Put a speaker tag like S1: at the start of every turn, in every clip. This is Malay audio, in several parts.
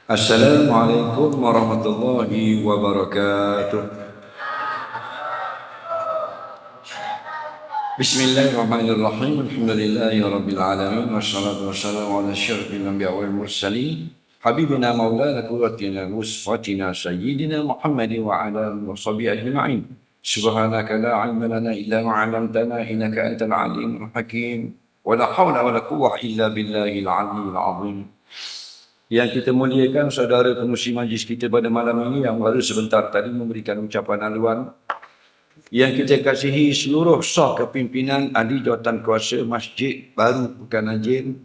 S1: Assalamualaikum warahmatullahi wabarakatuh. Bismillahirrahmanirrahim. Alhamdulillahi rabbil alamin. Wassalatu wassalamu ala asyrafil anbiya wal mursalin. Habibina maulana qurratina uswatina sayyidina Muhammadin wa ala alihi wa sahbihi ajma'in. Subhanaka la ilma lana illa ma 'allamtana innaka antal alimul hakim. Wa la hawla wa la quwwata illa billahil aliyyil azim. Yang kita muliakan saudara pengurusi majlis kita pada malam ini yang baru sebentar tadi memberikan ucapan haluan. Yang kita kasihi seluruh sah kepimpinan ahli jawatan kuasa Masjid Baru Pekan Ajin,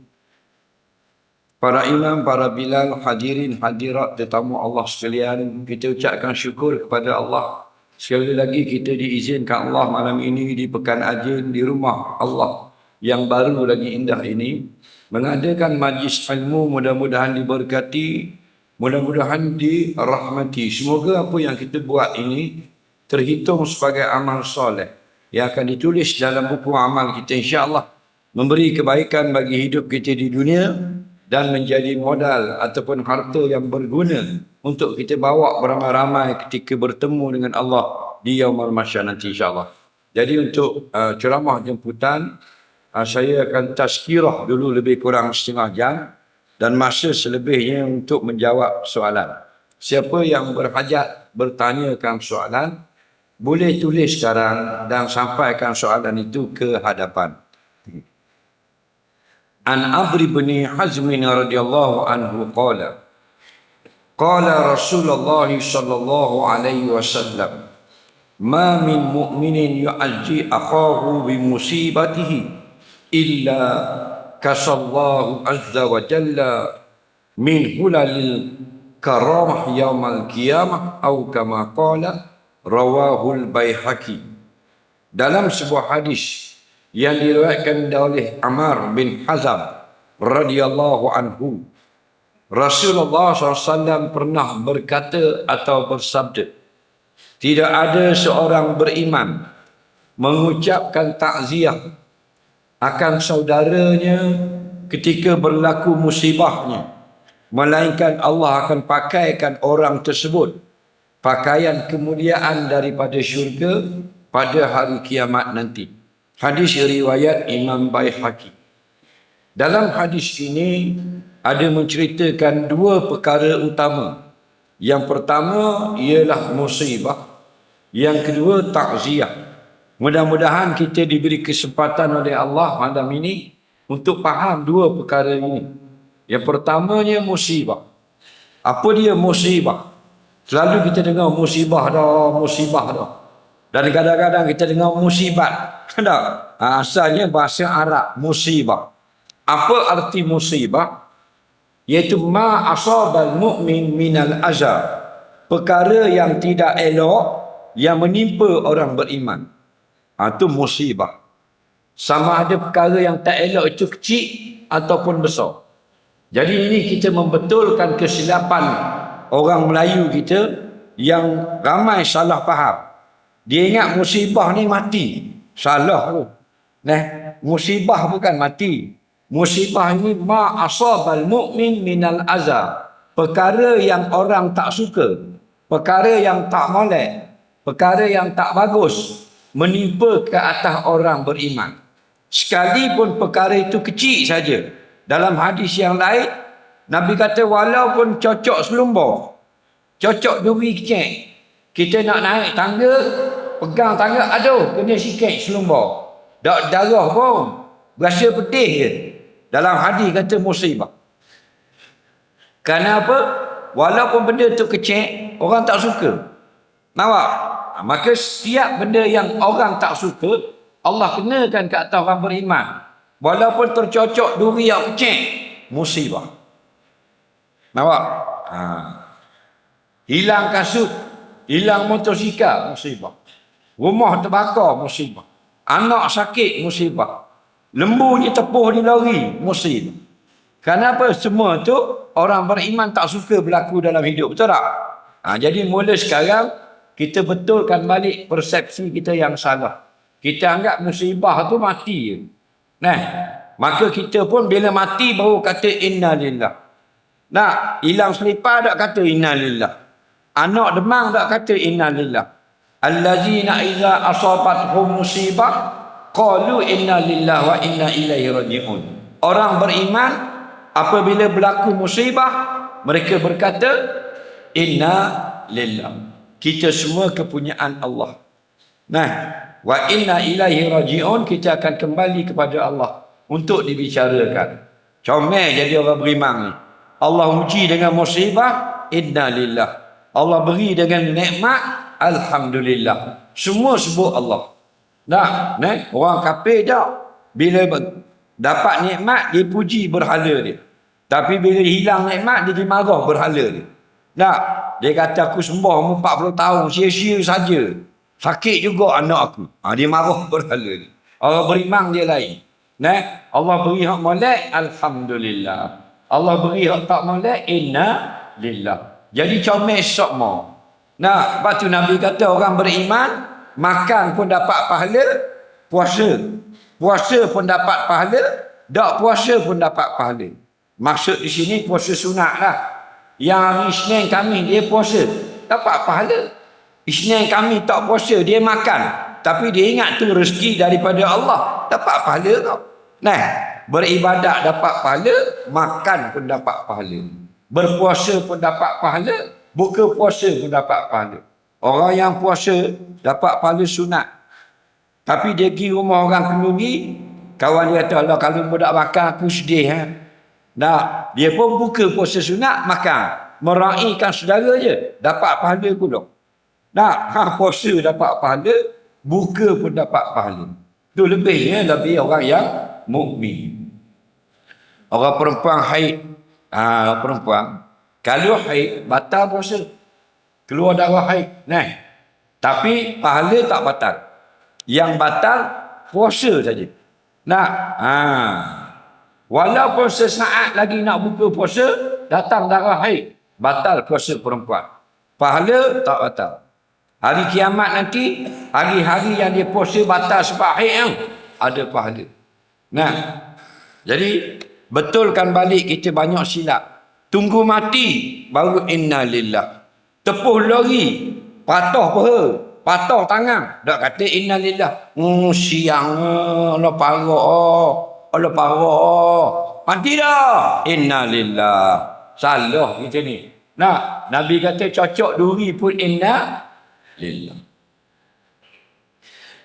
S1: para imam, para bilal, hadirin, hadirat, tetamu Allah sekalian, kita ucapkan syukur kepada Allah. Sekali lagi kita diizinkan Allah malam ini di Pekan Ajin, di rumah Allah yang baru lagi indah ini, mengadakan majlis ilmu. Mudah-mudahan diberkati, mudah-mudahan dirahmati. Semoga apa yang kita buat ini terhitung sebagai amal soleh yang akan ditulis dalam buku amal kita, insya-Allah memberi kebaikan bagi hidup kita di dunia dan menjadi modal ataupun harta yang berguna untuk kita bawa beramai-ramai ketika bertemu dengan Allah di yaumul mahsyar nanti, insya-Allah. Jadi untuk ceramah jemputan, saya akan tazkirah dulu lebih kurang setengah jam dan masa selebihnya untuk menjawab soalan. Siapa yang berhajat bertanyakan soalan, boleh tulis sekarang dan sampaikan soalan itu ke hadapan. An Amr bin Hazm radhiyallahu anhu qala Rasulullah sallallahu alaihi wasallam, ma min mu'minin yu'azzi akhahu bi musibatihi illa kasallahu azza wa jalla min hulalil karamah yaumal qiyamah atau kama qala rawahul Baihaqi. Dalam sebuah hadis yang diriwayatkan oleh Amr bin Hazm radhiyallahu anhu, Rasulullah SAW pernah berkata atau bersabda, tidak ada seorang beriman mengucapkan takziah akan saudaranya ketika berlaku musibahnya, melainkan Allah akan pakaikan orang tersebut pakaian kemuliaan daripada syurga pada hari kiamat nanti. Hadis riwayat Imam Baihaqi. Dalam hadis ini ada menceritakan dua perkara utama. Yang pertama ialah musibah, yang kedua takziah. Mudah-mudahan kita diberi kesempatan oleh Allah malam ini untuk faham dua perkara ini. Yang pertamanya musibah. Apa dia musibah? Selalu kita dengar musibah dah, musibah dah. Dan kadang-kadang kita dengar musibat. Asalnya bahasa Arab, musibah. Apa arti musibah? Iaitu ma asabal mu'min minal azab. Perkara yang tidak elok yang menimpa orang beriman. Itu musibah. Sama ada perkara yang tak elok itu kecil ataupun besar. Jadi ini kita membetulkan kesilapan orang Melayu kita yang ramai salah faham. Dia ingat musibah ni mati. Salah tu. Musibah bukan mati. Musibah ini ma asabal mu'min minal azab. Perkara yang orang tak suka, perkara yang tak molek, perkara yang tak bagus menimpa ke atas orang beriman. Sekalipun perkara itu kecil saja. Dalam hadis yang lain, Nabi kata walaupun cocok selumbur, cocok duri kecil, kita nak naik tangga, pegang tangga, aduh, kena sikit selumbur. Tak darah pun, berasa pedih je. Dalam hadis kata musibah. Kenapa? Walaupun benda tu kecil, orang tak suka. Nampak? Maka setiap benda yang orang tak suka, Allah kenakan ke atas orang beriman. Walaupun tercocok duri yang kecil, musibah. Nampak? Hilang kasut, hilang motosikal, musibah. Rumah terbakar, musibah. Anak sakit, musibah. Lembu ditepuh di lori, musibah. Kenapa? Semua tu orang beriman tak suka berlaku dalam hidup, betul tak? Jadi mula sekarang kita betulkan balik persepsi kita yang salah. Kita anggap musibah tu mati je. Maka kita pun bila mati baru kata inna lillah. Nak hilang selipar tak kata inna lillah. Anak demam tak kata inna lillah. Allazina idza asabatuhum musibah qalu inna lillahi wa inna ilaihi raji'un. Orang beriman apabila berlaku musibah mereka berkata inna lillah. Kita semua kepunyaan Allah. Nah, wa inna ilaihi raji'un, kita akan kembali kepada Allah untuk dibicarakan. Comel jadi orang beriman ni. Allah uji dengan musibah, inna lillah. Allah beri dengan nikmat, alhamdulillah. Semua sebut Allah. Nah, orang kafir tak. Bila dapat nikmat, dia puji berhala dia. Tapi bila hilang nikmat, dia dimarah berhala dia. Nah, dia kata aku sembah 40 tahun, sia-sia saja. Sakit juga anak aku. Dia marah berhala dia. Orang beriman dia lain. Nah, Allah beri hak molek, alhamdulillah. Allah beri hak tak molek, inna lillah. Jadi comel sokmo. Nah, lepas tu Nabi kata orang beriman makan pun dapat pahala, puasa pun dapat pahala, tak puasa pun dapat pahala. Maksud di sini puasa sunat lah. Yang hari Isnin kami dia puasa, dapat pahala. Isnin kami tak puasa, dia makan, tapi dia ingat tu rezeki daripada Allah, dapat pahala tau. Nah, beribadat dapat pahala, makan pun dapat pahala. Berpuasa pun dapat pahala, buka puasa pun dapat pahala. Orang yang puasa dapat pahala sunat, tapi dia pergi rumah orang kenduri, kawan dia kata, Allah kalau budak makan aku sedih. Nah, dia pun buka puasa sunat, makan, meraihkan saudara je, dapat pahala pula. Nah, puasa dapat pahala, buka pun dapat pahala. Itu lebih orang yang mukmin. Orang perempuan haid, perempuan kalau haid batal puasa, keluar darah haid. Nah, tapi pahala tak batal. Yang batal puasa saja. Nah, walaupun sesaat lagi nak buka puasa, datang darah haid, batal puasa perempuan. Pahala tak batal. Hari kiamat nanti, hari-hari yang dia puasa batal sebab haid, ada pahala. Nah, jadi betulkan balik kita banyak silap. Tunggu mati baru inna lillah. Tepuh lori, patah peha, patah tangan, dak kata inna lillah. Siang Allah parah. Mati dah. Inna lillah. Salah kita ni. Nah, Nabi kata cocok duri pun inna lillah.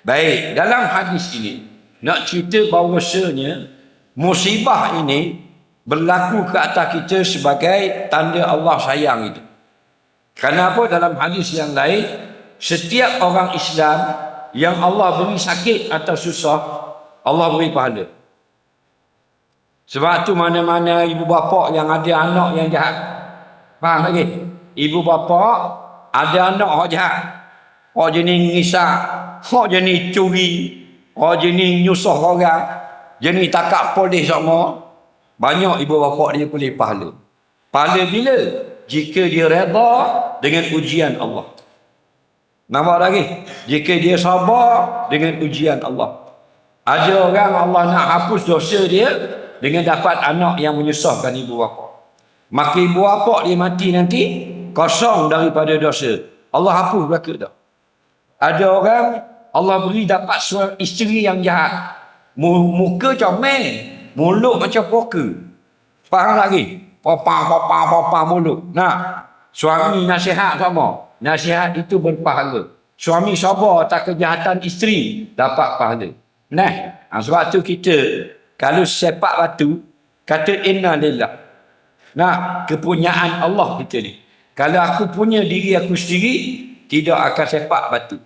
S1: Baik, dalam hadis ini nak cerita bahawasanya musibah ini berlaku ke atas kita sebagai tanda Allah sayang itu. Kenapa dalam hadis yang lain, setiap orang Islam yang Allah beri sakit atau susah, Allah beri pahala. Sebab tu mana-mana ibu bapa yang ada anak yang jahat, faham lagi? Ibu bapa ada anak yang jahat, orang jenis ngisak, orang jenis curi, orang jenis nyusah orang, jenis takak polis semua. Banyak ibu bapa dia boleh pahala. Pahala bila? Jika dia redha dengan ujian Allah. Nampak lagi? Jika dia sabar dengan ujian Allah. Ada orang Allah nak hapus dosa dia dengan dapat anak yang menyusahkan ibu bapa. Maka ibu bapa dia mati nanti kosong daripada dosa. Allah hapus belaka dah. Ada orang Allah beri dapat isteri yang jahat. Muka comel, mulut macam poker. Faham lagi? Popang mulut. Nah, suami nasihat sama. Nasihat itu berpahala. Suami sabar atas kejahatan isteri, dapat pahala. Nah, sebab tu kita kalau sepak batu, kata inna lillah. Nah, kepunyaan Allah kita ni. Kalau aku punya diri aku sendiri, tidak akan sepak batu.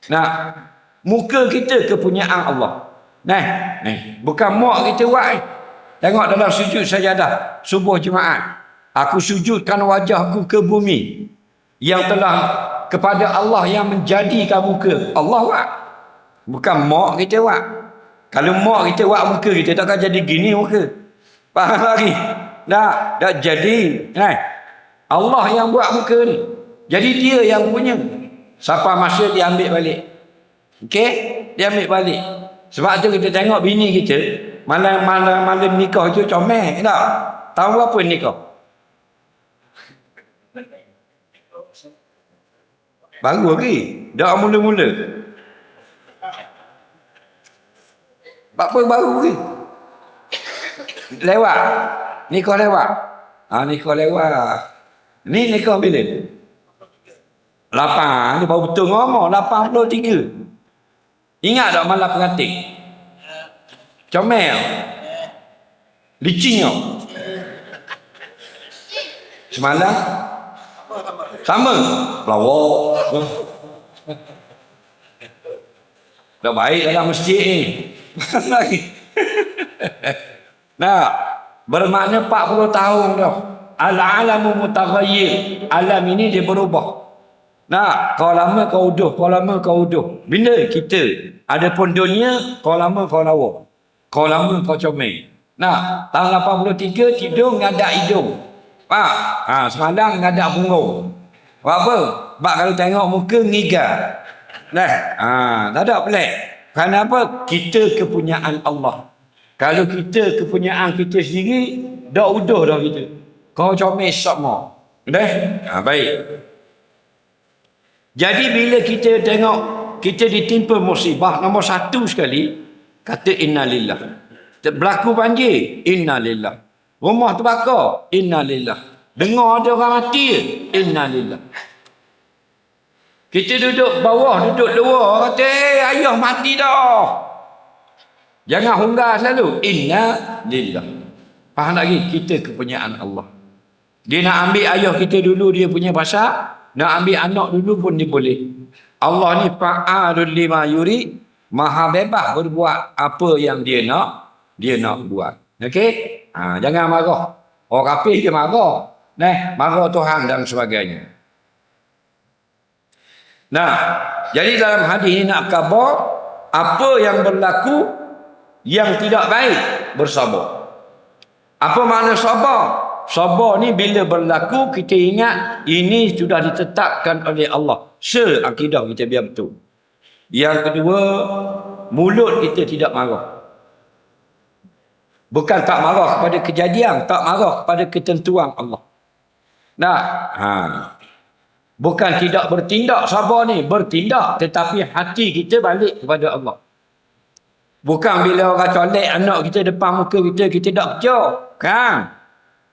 S1: Nah, muka kita kepunyaan Allah. Nah, bukan mak kita buat. Tengok dalam sujud sajadah subuh Jumaat. Aku sujudkan wajahku ke bumi yang telah kepada Allah yang menjadikan muka. Allah buat. Bukan mak kita buat. Kalau mak kita buat muka kita takkan jadi gini muka. Faham lagi? Dah jadi. Allah yang buat muka ni. Jadi dia yang punya. Siapa masa dia ambil balik. Okey? Dia ambil balik. Sebab tu kita tengok bini kita malam nikah tu comel tak? Tahu apa nikah? Baru lagi. Dah mula-mula. Apa baru lagi? Lewat. Nikah lewat. Nikah lewat. Ni nikah bila? 8. Ni baru betul ngomong. 83. Ingat tak malam pengantin? Comel. Licin tau. Semalam sama. Lawak. Tak baik dalam masjid ni. Nah, bermakna 40 tahun dah. Al-alamu mutaghayyir. Alam ini dia berubah. Nah, kau lama kau uduh, kau lama kau uduh. Bila kita adapun dunia, kau lama kau lawa. Kau lama kau comel. Nah, tahun 83 tidur ngadak hidung. Semalam ngadak punggung. Apa? Bak kalau tengok muka ngigar. Tak ada pelik. Kenapa? Kita kepunyaan Allah. Kalau kita kepunyaan kita sendiri, dah uduh dah kita. Kau comel sama. Baik. Jadi bila kita tengok kita ditimpa musibah, nombor satu sekali kata innalillah. Berlaku banjir, innalillah. Rumah terbakar, innalillah. Dengar ada orang mati, innalillah. Kita duduk bawah, duduk luar, kata ayah mati dah. Jangan hunggah selalu, innalillah. Faham lagi? Kita kepunyaan Allah. Dia nak ambil ayah kita dulu, dia punya pasal. Nak ambil anak dulu pun dia boleh. Allah ni fa'alul lima yuri, maha bebas berbuat apa yang dia nak buat. Okey? Jangan marah. Orang kafir dia marah. Marah Tuhan dan sebagainya. Nah, jadi dalam hadis ini nak khabar apa yang berlaku yang tidak baik, bersabar. Apa makna sabar? Sabar ni bila berlaku kita ingat ini sudah ditetapkan oleh Allah. Seakidah kita biar betul. Yang kedua, mulut kita tidak marah. Bukan tak marah kepada kejadian, tak marah kepada ketentuan Allah. Bukan tidak bertindak sabar ni, bertindak tetapi hati kita balik kepada Allah. Bukan bila orang colek anak kita depan muka kita, kita tak kerja. Kan?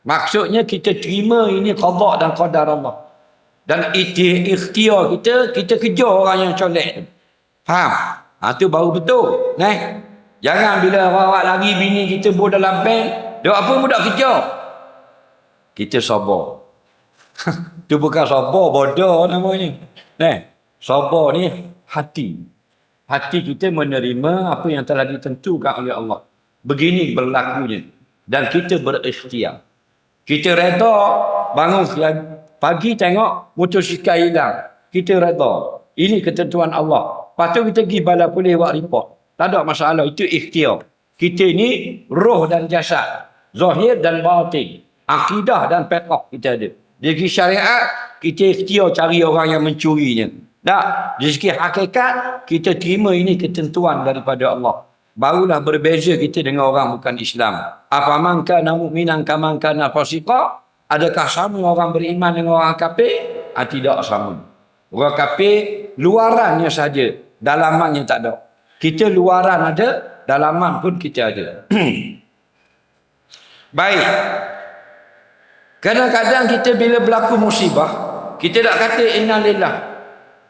S1: Maksudnya kita terima ini qada dan qadar Allah. Dan ikhtiar kita kejar orang yang colek. Faham? Itu baru betul. Jangan bila orang lagi bini kita bawa dalam bank, dia apa pun tak kejar. Kita sabar. Itu bukan sabar bodoh namanya. Sabar ni hati. Hati kita menerima apa yang telah ditentukan oleh Allah. Begini berlakunya. Dan kita berikhtiar. Kita reda bangun pagi tengok motosikal hilang. Kita reda. Ini ketentuan Allah. Lepas tu kita pergi balai polis buat report. Tak ada masalah. Itu ikhtiar. Kita ni roh dan jasad. Zahir dan batin. Akidah dan fiqh kita ada. Dari segi syariat, kita ikhtiar cari orang yang mencurinya. Dari segi hakikat, kita terima ini ketentuan daripada Allah. Barulah berbeza kita dengan orang bukan Islam. Afaman kana mu'minan kaman kana fasiqa? Adakah sama orang beriman dengan orang kafir? Tidak sama. Orang kafir luarannya saja, dalamannya tak ada. Kita luaran ada, dalaman pun kita ada. Baik. Kadang-kadang kita bila berlaku musibah, kita tak kata innalillah.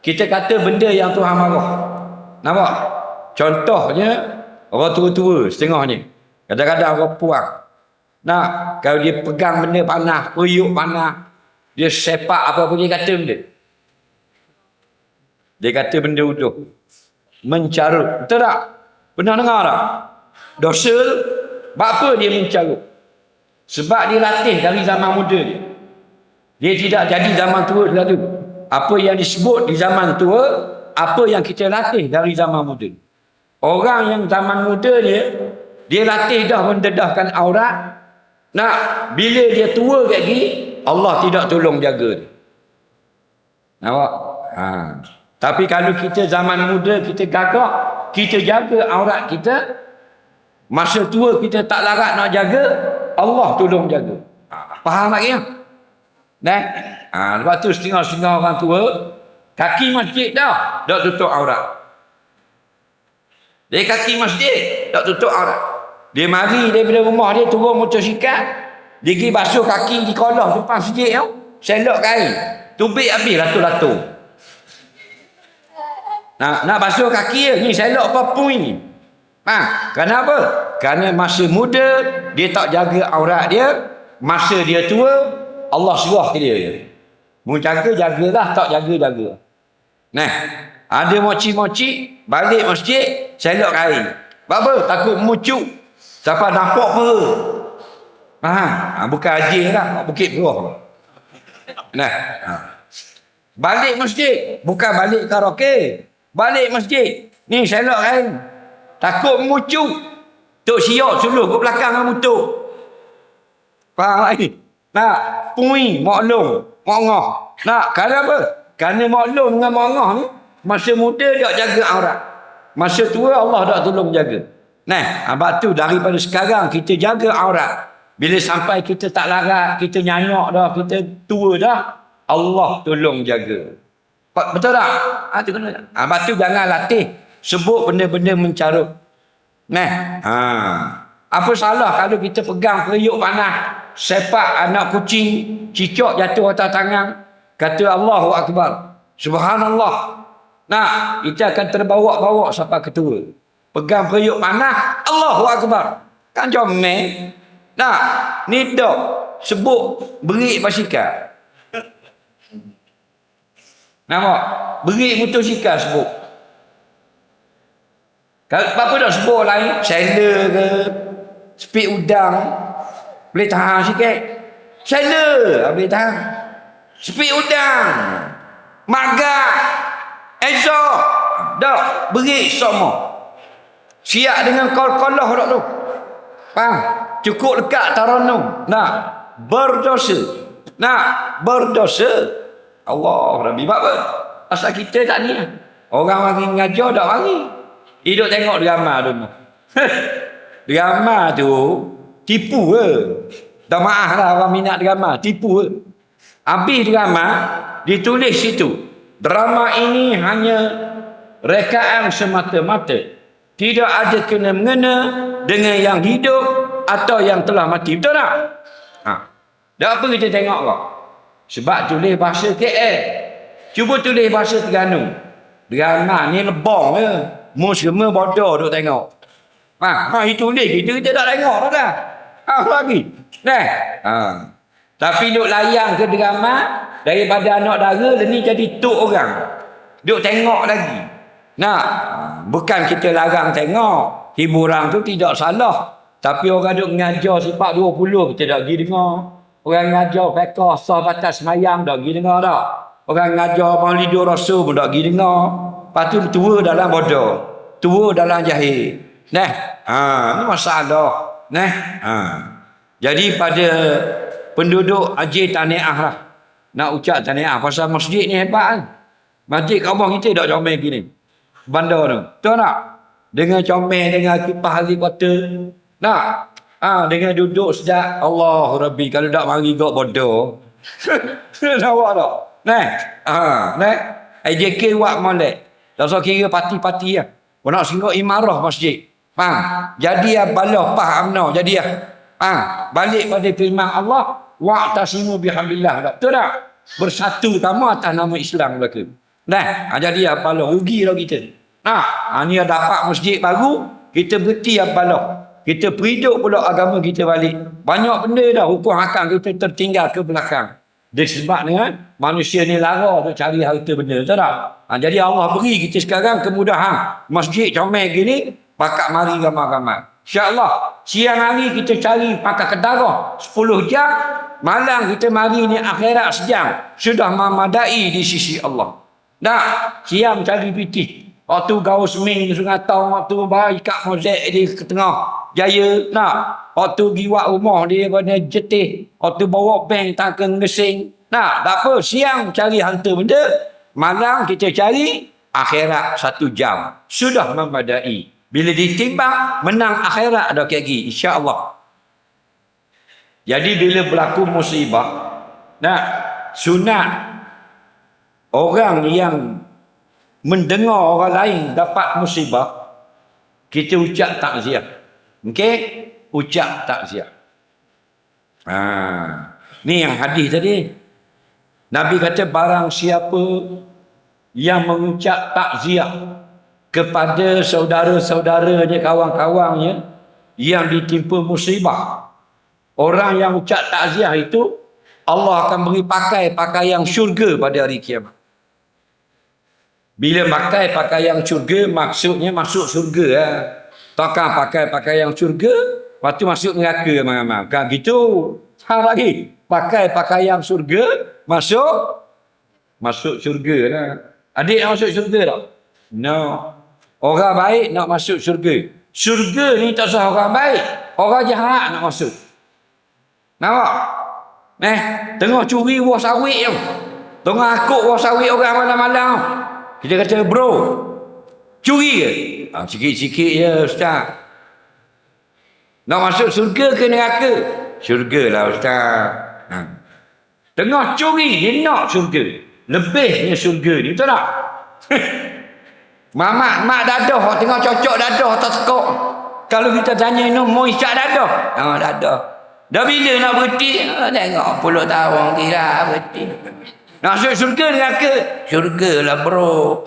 S1: Kita kata benda yang Tuhan marah. Nampak? Contohnya orang tua-tua setengahnya. Kadang-kadang orang puang. Kalau dia pegang benda panah, periuk panah, dia sepak apa pun dia kata benda. Dia kata benda uduh. Mencarut. Betul tak? Pernah dengar tak? Dosa, apa dia mencarut? Sebab dia latih dari zaman muda dia. Dia tidak jadi zaman tua lalu. Apa yang disebut di zaman tua, apa yang kita latih dari zaman muda. Orang yang zaman muda dia latih dah mendedahkan aurat. Bila dia tua kat gini, Allah tidak tolong jaga dia. Nampak? Tapi kalau kita zaman muda, kita gagak, kita jaga aurat kita, masa tua kita tak larat nak jaga, Allah tolong jaga. Faham tak ya? Lepas tu setengah-setengah orang tua, Kaki masjid dah, tak tutup aurat. Dia kaki masjid, tak tutup aurat. Dia mari daripada rumah dia turun motosikal, dia pergi basuh kaki di kolah depan masjid tau. Selok kain. Tubik habis lato-lato. Nak basuh kaki dia, ni selok apa pun ni. Kenapa? Kerana masa muda dia tak jaga aurat dia, masa dia tua Allah suruh ke dia. Mu jagalah, tak jaga. Nah, ada moci-moci balik masjid selok kain. Apa? Takut mucuk. Siapa nampak apa? Bukan haji lah, Bukit Peruh. Nah, balik masjid, bukan balik karaoke. Balik masjid, ni selok kain. Takut mucuk. Tok siok suluh ke belakang dengan mutuk. Faham lagi? Nak, pui, maklum, mongoh. Nak, kerana apa? Kerana maklum dengan mongoh ni, masa muda dia jaga aurat. Masa tua Allah tak tolong jaga. Nah, abang tu daripada sekarang kita jaga aurat. Bila sampai kita tak larat, kita nyanyok dah, kita tua dah, Allah tolong jaga. Betul tak? Tu kena. Abang tu jangan latih sebut benda-benda mencarut. Nah, apa salah kalau kita pegang periuk panas, sepak anak kucing, cicak jatuh atas tangan, kata Allahu Akbar, Subhanallah. Nah, kita akan terbawa-bawa sampai ketua. Pegang periuk panas, Allahu Akbar. Kan comel. Nah, ni dok sebut berik basikal. Nampak? Berik motosikal sebut. Apa dah sebut lain? Sailor ke? Speed udang. Boleh tahan sikit. Sailor boleh tahan. Speed udang. Magak. Exhaust. Dah. Berik semua. Siap dengan kol-koloh dah tu. Faham? Cukup lekat taranum. Nak. Berdosa. Nak. Berdosa. Allah Rabbi. Apa? Asal kita tak ni. Orang mari mengajar tak mari. Hidup tengok drama tu. Drama tu tipu ke. Dah maaf lah orang minat drama. Tipu ke. Habis drama ditulis situ. Drama ini hanya rekaan semata-mata. Tidak ada kena-mengena dengan yang hidup atau yang telah mati. Betul tak? Dah apa kita tengok kau? Sebab tulis bahasa KL. Cuba tulis bahasa Terengganu. Drama ni lebong je. Mu semua bodoh duk tengok. Itu tulis kita tak tengok dah. Lagi. Tapi duk layang ke drama daripada anak dara ni jadi tok orang. Duk tengok lagi. Bukan kita larang tengok. Hiburan tu tidak salah. Tapi orang duk mengajar sifat 20 kita tak pergi dengar. Orang ngajar fiqh sah batas semayang tak pergi dengar tak. Orang ngajar Maulidur Rasul pun tak pergi dengar. Lepas tu tua dalam bodoh. Tua dalam jahil. Ini masalah. Jadi pada penduduk Haji Tahniah lah. Nak ucap tahniah. Pasal masjid ni hebat kan. Masjid Kaabah kita tak comel gini. Bandar tu. Betul tak? Dengan comel, dengan kipas hari kota. Nak? Dengan duduk sejak Allah Rabbi. Kalau tak mari kau bodoh. Nampak tak? IJK buat molek. Tak usah kira parti-parti lah. Kau nak singgah imarah masjid. Jadi balah faham jadi balik pada firman Allah, wa'tasimu bihamdillah. Betul tak? Bersatu kamu atas nama Islam belaka. Jadi balah rugi lah kita. Ni dapat masjid baru, kita berhenti balah. Kita periduk pula agama kita balik. Banyak benda dah hukum hakam kita tertinggal ke belakang. Disebab dengan manusia ni lara untuk cari harta benda. Betul tak? Jadi Allah beri kita sekarang kemudahan. Masjid comel gini, pakat mari ramai-ramai. InsyaAllah, siang hari kita cari pakat kedarah 10 jam. Malam kita mari ni akhirat sejam. Sudah memadai di sisi Allah. Siang cari pitih. Waktu gaul seming di Sungai Tau, waktu ikat mozaik di tengah Jaya, waktu pergi buat rumah dia kena jetih, waktu bawa bank tak kena ngesing. Tak apa, siang cari harta benda, malam kita cari akhirat 1 jam. Sudah memadai. Bila ditimbang, menang akhirat ada lagi, insya-Allah. Jadi bila berlaku musibah, sunat orang yang mendengar orang lain dapat musibah, kita ucap takziah. Okey? Ucap takziah. Ni yang hadis tadi. Nabi kata barang siapa yang mengucap takziah kepada saudara-saudaranya, kawan-kawannya yang ditimpa musibah, orang yang ucap takziah itu Allah akan beri pakaian syurga pada hari kiamat. Bila pakai pakaian syurga, maksudnya masuk syurga lah. Takkan pakai pakaian syurga, lepas tu masuk neraka ramai-ramai. Kan gitu. Hang lagi. Pakai pakaian syurga, masuk syurga lah. Adik nak masuk syurga tak? No. Orang baik nak masuk syurga. Syurga ni tak usah orang baik. Orang jahat nak masuk. Nampak? Tengah curi buah sawit tu. Tengah akuk buah sawit orang malam-malam. Kita kata, bro, curi ke? Sikit-sikit je, Ustaz. Nak masuk syurga ke neraka? Syurga lah, Ustaz. Tengah curi, dia nak syurga. Lebihnya syurga ni, betul tak? Mak dadah, tengah cocok dadah, tak sekok. Kalau kita tanya, mau isyak dadah? Dadah. Dah bila nak berhenti? Tengok 10 tahun kira berhenti. Nak masuk syurga neraka? Syurga lah, bro.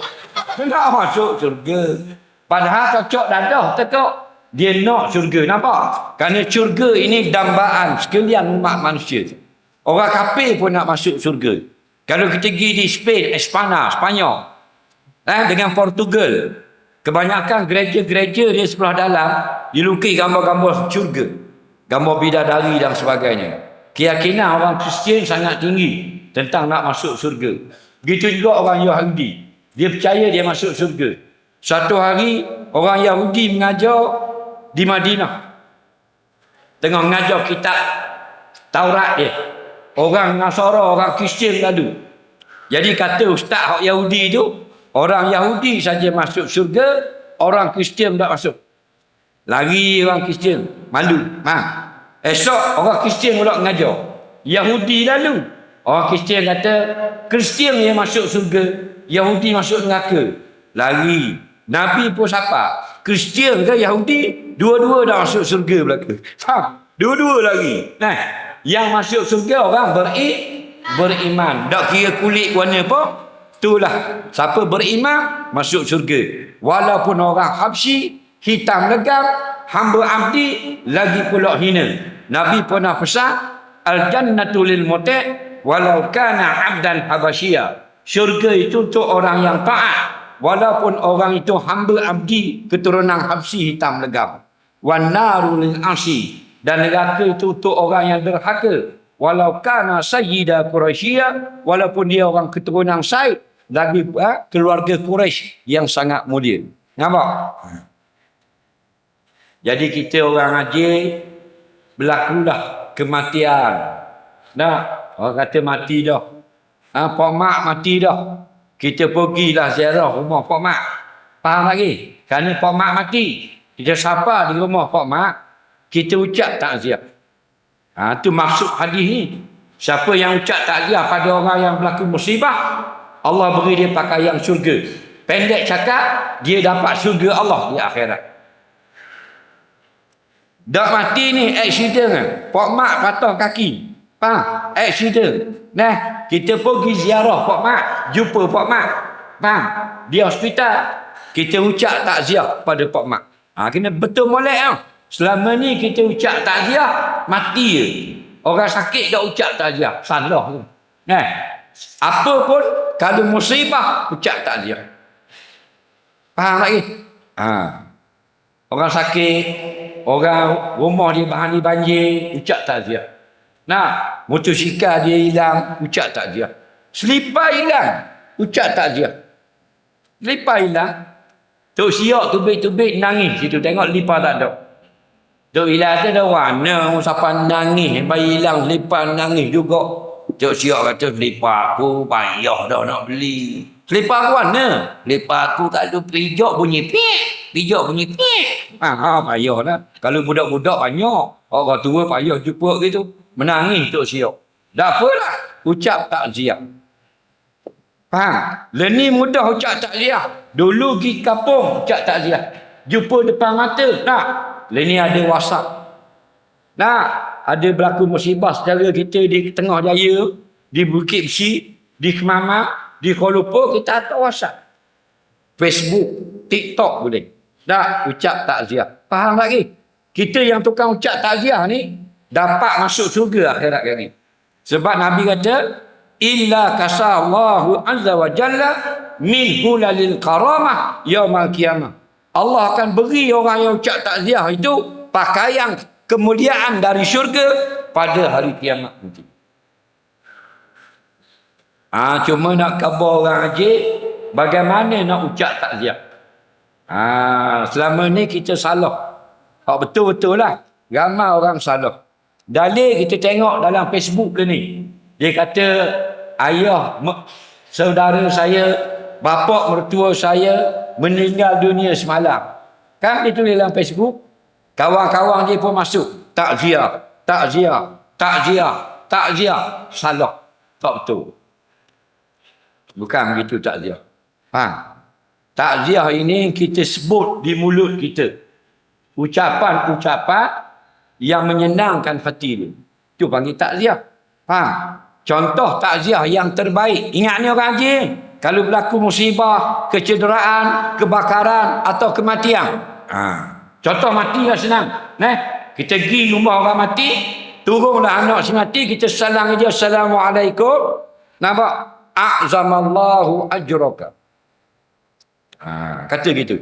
S1: Nak masuk syurga. Padahal cocok dadah, tekok. Dia nak syurga, nampak? Kerana syurga ini dambaan sekalian umat manusia. Orang kafir pun nak masuk syurga. Kalau kita pergi di Spain, Spanyol, dengan Portugal, kebanyakan gereja-gereja di sebelah dalam dilukis gambar-gambar syurga, gambar bidadari dan sebagainya. Keyakinan orang Kristian sangat tinggi tentang nak masuk syurga. Begitu juga orang Yahudi. Dia percaya dia masuk syurga. Satu hari, orang Yahudi mengajar di Madinah. Tengah mengajar kitab Taurat dia. Orang Nasara, orang Kristian lalu. Jadi kata ustaz Yahudi tu, orang Yahudi saja masuk syurga, orang Kristian tak masuk. Lari orang Kristian, malu. Esok orang Kristian pula mengajar. Yahudi lalu. Orang Kristian kata, Kristian yang masuk surga, Yahudi masuk neraka. Lari. Nabi pun siapa? Kristian ke Yahudi? Dua-dua dah masuk surga belaka. Faham? Dua-dua lagi. Yang masuk surga orang beriman. Tak kira kulit warna apa. Itulah. Siapa beriman, masuk surga. Walaupun orang Habsyi, hitam legam, hamba abdi, lagi pula hina. Nabi pernah pesan, Al-jannatu lil muti' walau kana abdan habasyiya. Syurga itu untuk orang yang taat, walaupun orang itu hamba abdi keturunan Habsyi hitam legam. Wan naru lil asyi, dan neraka itu untuk orang yang derhaka, walau kana sayyida Quraisyya, walaupun dia orang keturunan Said, lagi keluarga Quraisy yang sangat mulia. Nampak? Jadi kita orang haji berlakulah kematian. Orang kata mati dah. Pak mak mati dah. Kita pergilah ziarah rumah pak mak. Faham lagi? Kerana pak mak mati, kita sapa di rumah pak mak, kita ucap takziah. Itu maksud hadis ni. Siapa yang ucap takziah pada orang yang berlaku musibah, Allah beri dia pakaian syurga. Pendek cakap, dia dapat syurga Allah di akhirat. Dak mati ni accident. Pak mak patah kaki. Faham? Accident. Kita pergi ziarah pak mak, jumpa pak mak. Faham? Di hospital, kita ucap takziah pada pak mak. Kena betul molek tau. Selama ni kita ucap takziah, mati je. Orang sakit tak ucap takziah, salah tu. Apa pun, kalau musibah, ucap takziah. Faham lagi? Orang sakit, orang rumah dia bahani banjir, ucap takziah. Motosikal dia hilang, ucap takziah. Selipar hilang, ucap takziah. Selipar hilang, Tok Siok tubik-tubik nangis situ, tengok selipar tak ada. Tok hilang tu dah warna, siapa nangis, bayi hilang selipar nangis juga. Tok Siok kata selipar aku payah dah nak beli. Selipar aku mana? Selipar aku tak ada pijak bunyi pik. Pijak bunyi pik. Payah lah. Kalau budak-budak banyak, orang tua payah jumpa gitu. Menangis Tok Siok. Dah apalah, ucap takziah. Faham? Ni mudah ucap takziah. Dulu pergi kampung ucap takziah. Jumpa depan mata. Nak. Ni ada WhatsApp. Nak. Ada berlaku musibah saudara kita di Tengah Jaya, di Bukit Besi, di Kemamang, di Kuala Lumpur, kita hantar WhatsApp. Facebook, TikTok boleh. Nak ucap takziah. Faham lagi? Kita yang tukang ucap takziah ni dapat masuk surga akhirat kali. Sebab Nabi kata, illa kasallahu azza wa jalla min hulalil karamah yaumal qiyamah. Allah akan beri orang yang ucap takziah itu pakaian kemuliaan dari syurga pada hari kiamat nanti. Cuma nak khabar orang haji, bagaimana nak ucap takziah. Selama ni kita salah. Betul-betul lah. Ramai orang salah. Dalil kita tengok dalam Facebook ni. Dia kata, ayah, saudara saya, bapa mertua saya meninggal dunia semalam. Kan dia tulis dalam Facebook. Kawan-kawan dia pun masuk. Takziah, takziah, takziah, takziah. Salah. Tak betul. Bukan begitu takziah. Faham? Takziah ini kita sebut di mulut kita. Ucapan-ucapan yang menyenangkan hati dia. Itu panggil takziah. Faham? Contoh takziah yang terbaik. Ingat ni orang haji. Kalau berlaku musibah, kecederaan, kebakaran atau kematian. Contoh mati lah senang. Kita pergi rumah orang mati, turunlah anak si mati, kita salam dia, Assalamualaikum. Nampak? A'zamallahu ajraka. Kata gitu.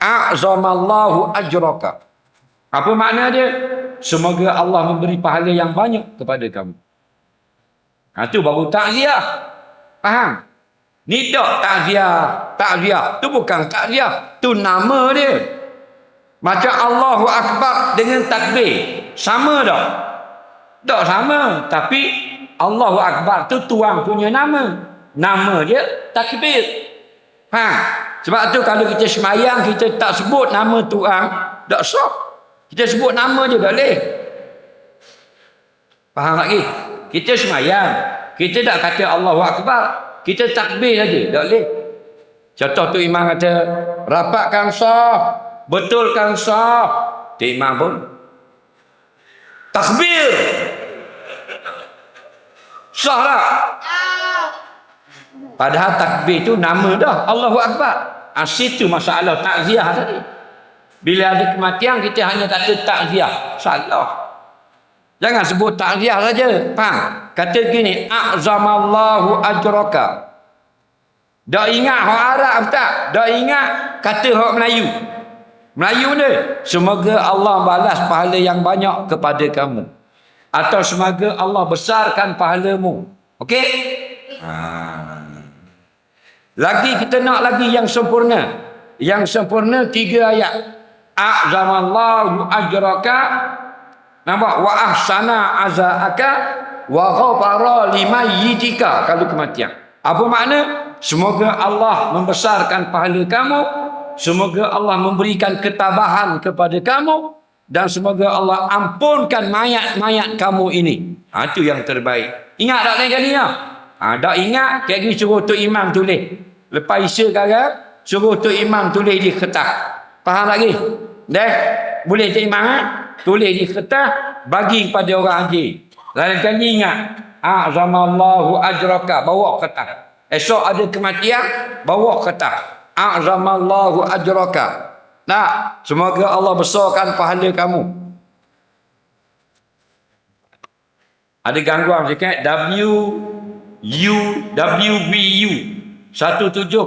S1: A'zamallahu ajraka. Apa makna dia? Semoga Allah memberi pahala yang banyak kepada kamu. Itu baru takziah. Faham? Ni tak takziah. Takziah. Tu bukan takziah. Tu nama dia. Macam Allahu Akbar dengan takbir. Sama tak? Tak sama. Tapi Allahu Akbar tu Tuhan punya nama. Nama dia takbir. Sebab tu kalau kita semayang, kita tak sebut nama Tuhan, tak sah. Kita sebut nama je tak boleh. Faham lagi? Kita semayang, kita tak kata Allahu Akbar, kita takbir saja, tak boleh. Contoh tu imam kata, rapatkan saf, betulkan saf. Tu imam pun takbir. Sah tak? Padahal takbir tu nama dah, Allahu Akbar. Situ masalah takziah tadi. Bila ada kematian, kita hanya kata takziah. Salah. Jangan sebut takziah saja. Faham? Kata gini, a'zamallahu ajraka. Dah ingat orang Arab tak? Dah ingat kata orang Melayu. Melayu ni, semoga Allah balas pahala yang banyak kepada kamu. Atau semoga Allah besarkan pahalamu. Okey? Lagi kita nak lagi yang sempurna. Yang sempurna 3 ayat. A'zamallahu ajraka. Nampak? Wa ahsana azaaka. Wa ghafara limayyitika. Kalau kematian. Apa makna? Semoga Allah membesarkan pahala kamu. Semoga Allah memberikan ketabahan kepada kamu. Dan semoga Allah ampunkan mayat-mayat kamu ini. Itu yang terbaik. Ingat tak lain kali ya? Tak ingat, kayak gini suruh Tok Imam tulis. Lepas isya sekarang, suruh Tok Imam tulis di kertas. Faham lagi? Boleh Tok Imam tulis di kertas, bagi kepada orang haji. Lain kali ingat, a'zamallahu ajraka, bawa kertas. Esok ada kematian, bawa kertas. A'zamallahu ajraka. Nah, semoga Allah besarkan pahala kamu. Ada gangguan sikit. WBU 1701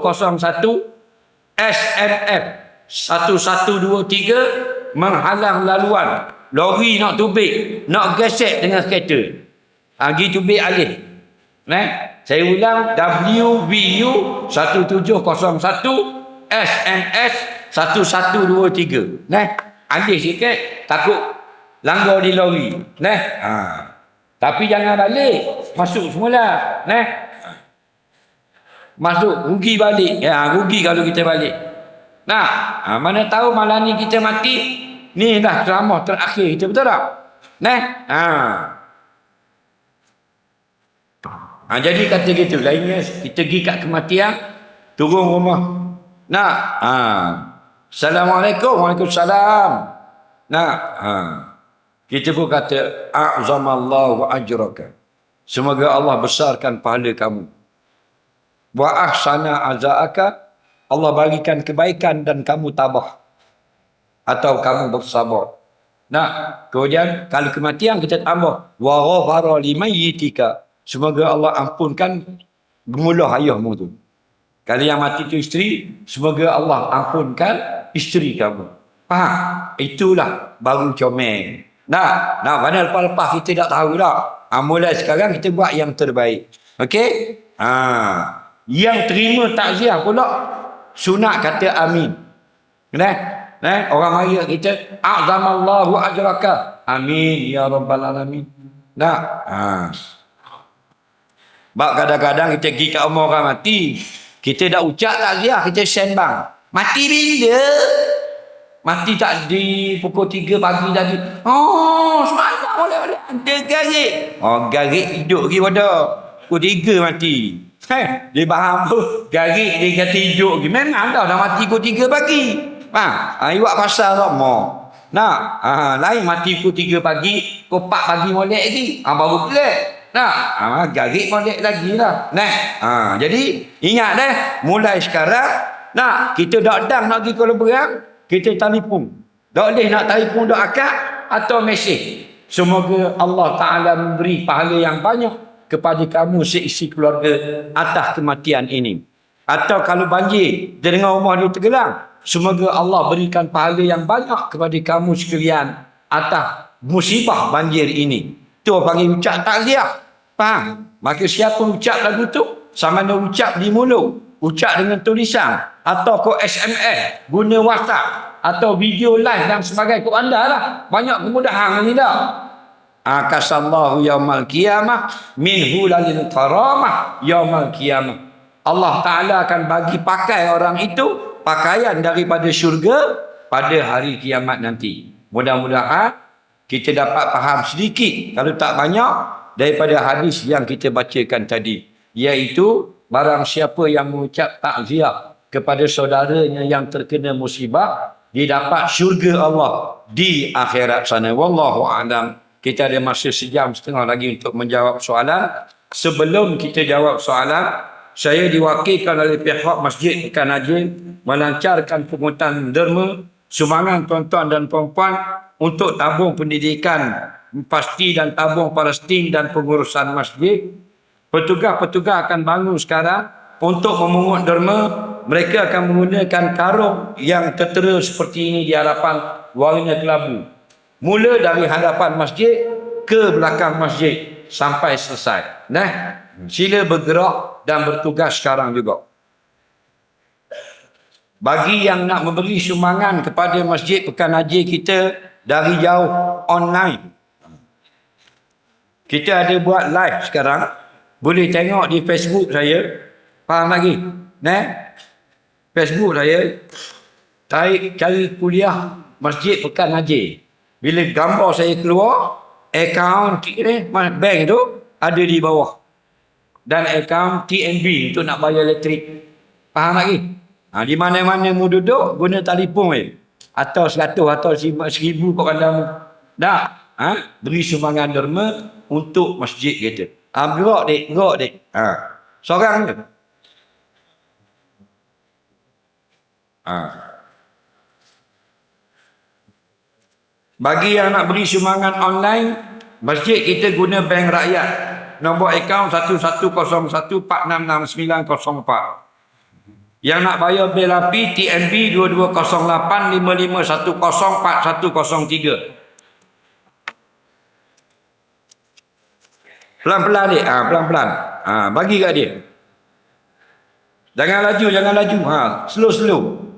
S1: SMF 1123 menghalang laluan. Lori nak tubik, nak gesek dengan kereta. Pergi tubik alih. Saya ulang, WBU 1701 SMS 1123. Alih sikit, takut langgar di lori. Tapi jangan balik, masuk semula. Masuk, rugi balik. Rugi kalau kita balik. Mana tahu malam ni kita mati. Ni dah ceramah terakhir kita, betul tak? Jadi kata gitu, lainnya kita pergi kat kematian, turun rumah. Nak, Assalamualaikum, Waalaikumsalam. Nak, kita pun kata, a'zamallahu ajraka. Semoga Allah besarkan pahala kamu. Wa ahsana azaaka, Allah bagikan kebaikan dan kamu tabah. Atau kamu bersabar. Nah, kemudian kalau kematian kita tambah wa ghafara limayyitika. Semoga Allah ampunkan gemuluh ayahmu tu. Kalau yang mati tu isteri, semoga Allah ampunkan isteri kamu. Faham? Itulah baru comel. Nah, mana lepas-lepas kita tak tahu dah. Mulai sekarang kita buat yang terbaik. Okey? Yang terima takziah pula sunat kata amin. Orang mari kita a'zamallahu ajraka. Amin ya rabbal alamin. Bak kadang-kadang kita pergi kat rumah orang mati, kita dah ucap takziah, kita send bang. Mati bila? Mati tak di pukul 3 pagi tadi. Semalam boleh ada garik. Garik hidup lagi pada pukul 3 mati. Dia faham tu. Garik dia kata hidup lagi. Memang dah mati pukul 3 pagi. Iwak pasal tak mau. Lain mati pukul 3 pagi, pukul 4 pagi molek lagi. Baru pelik. Garik molek lagi lah. Jadi ingat mulai sekarang, kita dak dang nak pergi Kuala Berang, kita telefon. Tak boleh nak telefon dak akak atau mesej. Semoga Allah Ta'ala memberi pahala yang banyak kepada kamu seisi keluarga atas kematian ini. Atau kalau banjir, dia dengar rumah dia tenggelam, semoga Allah berikan pahala yang banyak kepada kamu sekalian atas musibah banjir ini. Tu panggil ucap takziah. Faham? Maka siapa ucap lagu tu, sama ada ucap di mulut, ucap dengan tulisan, atau ke SMS, guna WhatsApp, atau video live dan sebagainya. Kau anda lah. Banyak kemudahan ni dah. Akasallahu yaumal qiyamah minhu lalil karamah yaumal qiyamah. Allah Ta'ala akan bagi pakai orang itu pakaian daripada syurga pada hari kiamat nanti. Mudah-mudahan kita dapat faham sedikit, kalau tak banyak, daripada hadis yang kita bacakan tadi. Iaitu, barang siapa yang mengucap takziah kepada saudaranya yang terkena musibah, dia dapat syurga Allah di akhirat sana. Wallahu a'lam. Kita ada masa sejam setengah lagi untuk menjawab soalan. Sebelum kita jawab soalan, saya diwakilkan oleh pihak Masjid Pekan Najin melancarkan pungutan derma sumbangan tuan-tuan dan puan-puan untuk tabung pendidikan pasti dan tabung Palestin dan pengurusan masjid. Petugas-petugas akan bangun sekarang untuk memungut derma. Mereka akan menggunakan karung yang tertera seperti ini di hadapan warna kelabu. Mula dari hadapan masjid ke belakang masjid sampai selesai. Sila bergerak dan bertugas sekarang juga. Bagi yang nak memberi sumbangan kepada Masjid Pekan Haji kita dari jauh online, kita ada buat live sekarang. Boleh tengok di Facebook saya. Faham lagi? Facebook saya, cari kuliah Masjid Pekan Haji. Bila gambar saya keluar, akaun bank tu ada di bawah. Dan akaun TNB untuk nak bayar elektrik. Faham lagi? Di mana-mana mu duduk, guna telefon atau 100 atau 1000 kat kandamu. Beri sumbangan derma untuk masjid kita. Gerak dek. Seorang je. Bagi yang nak beri sumbangan online, masjid kita guna bank rakyat. Nombor akaun 1101466904. Yang nak bayar bil api TNB 2208551041. Pelan-pelan dek. Pelan-pelan. Bagi kat dia. Jangan laju. Slow.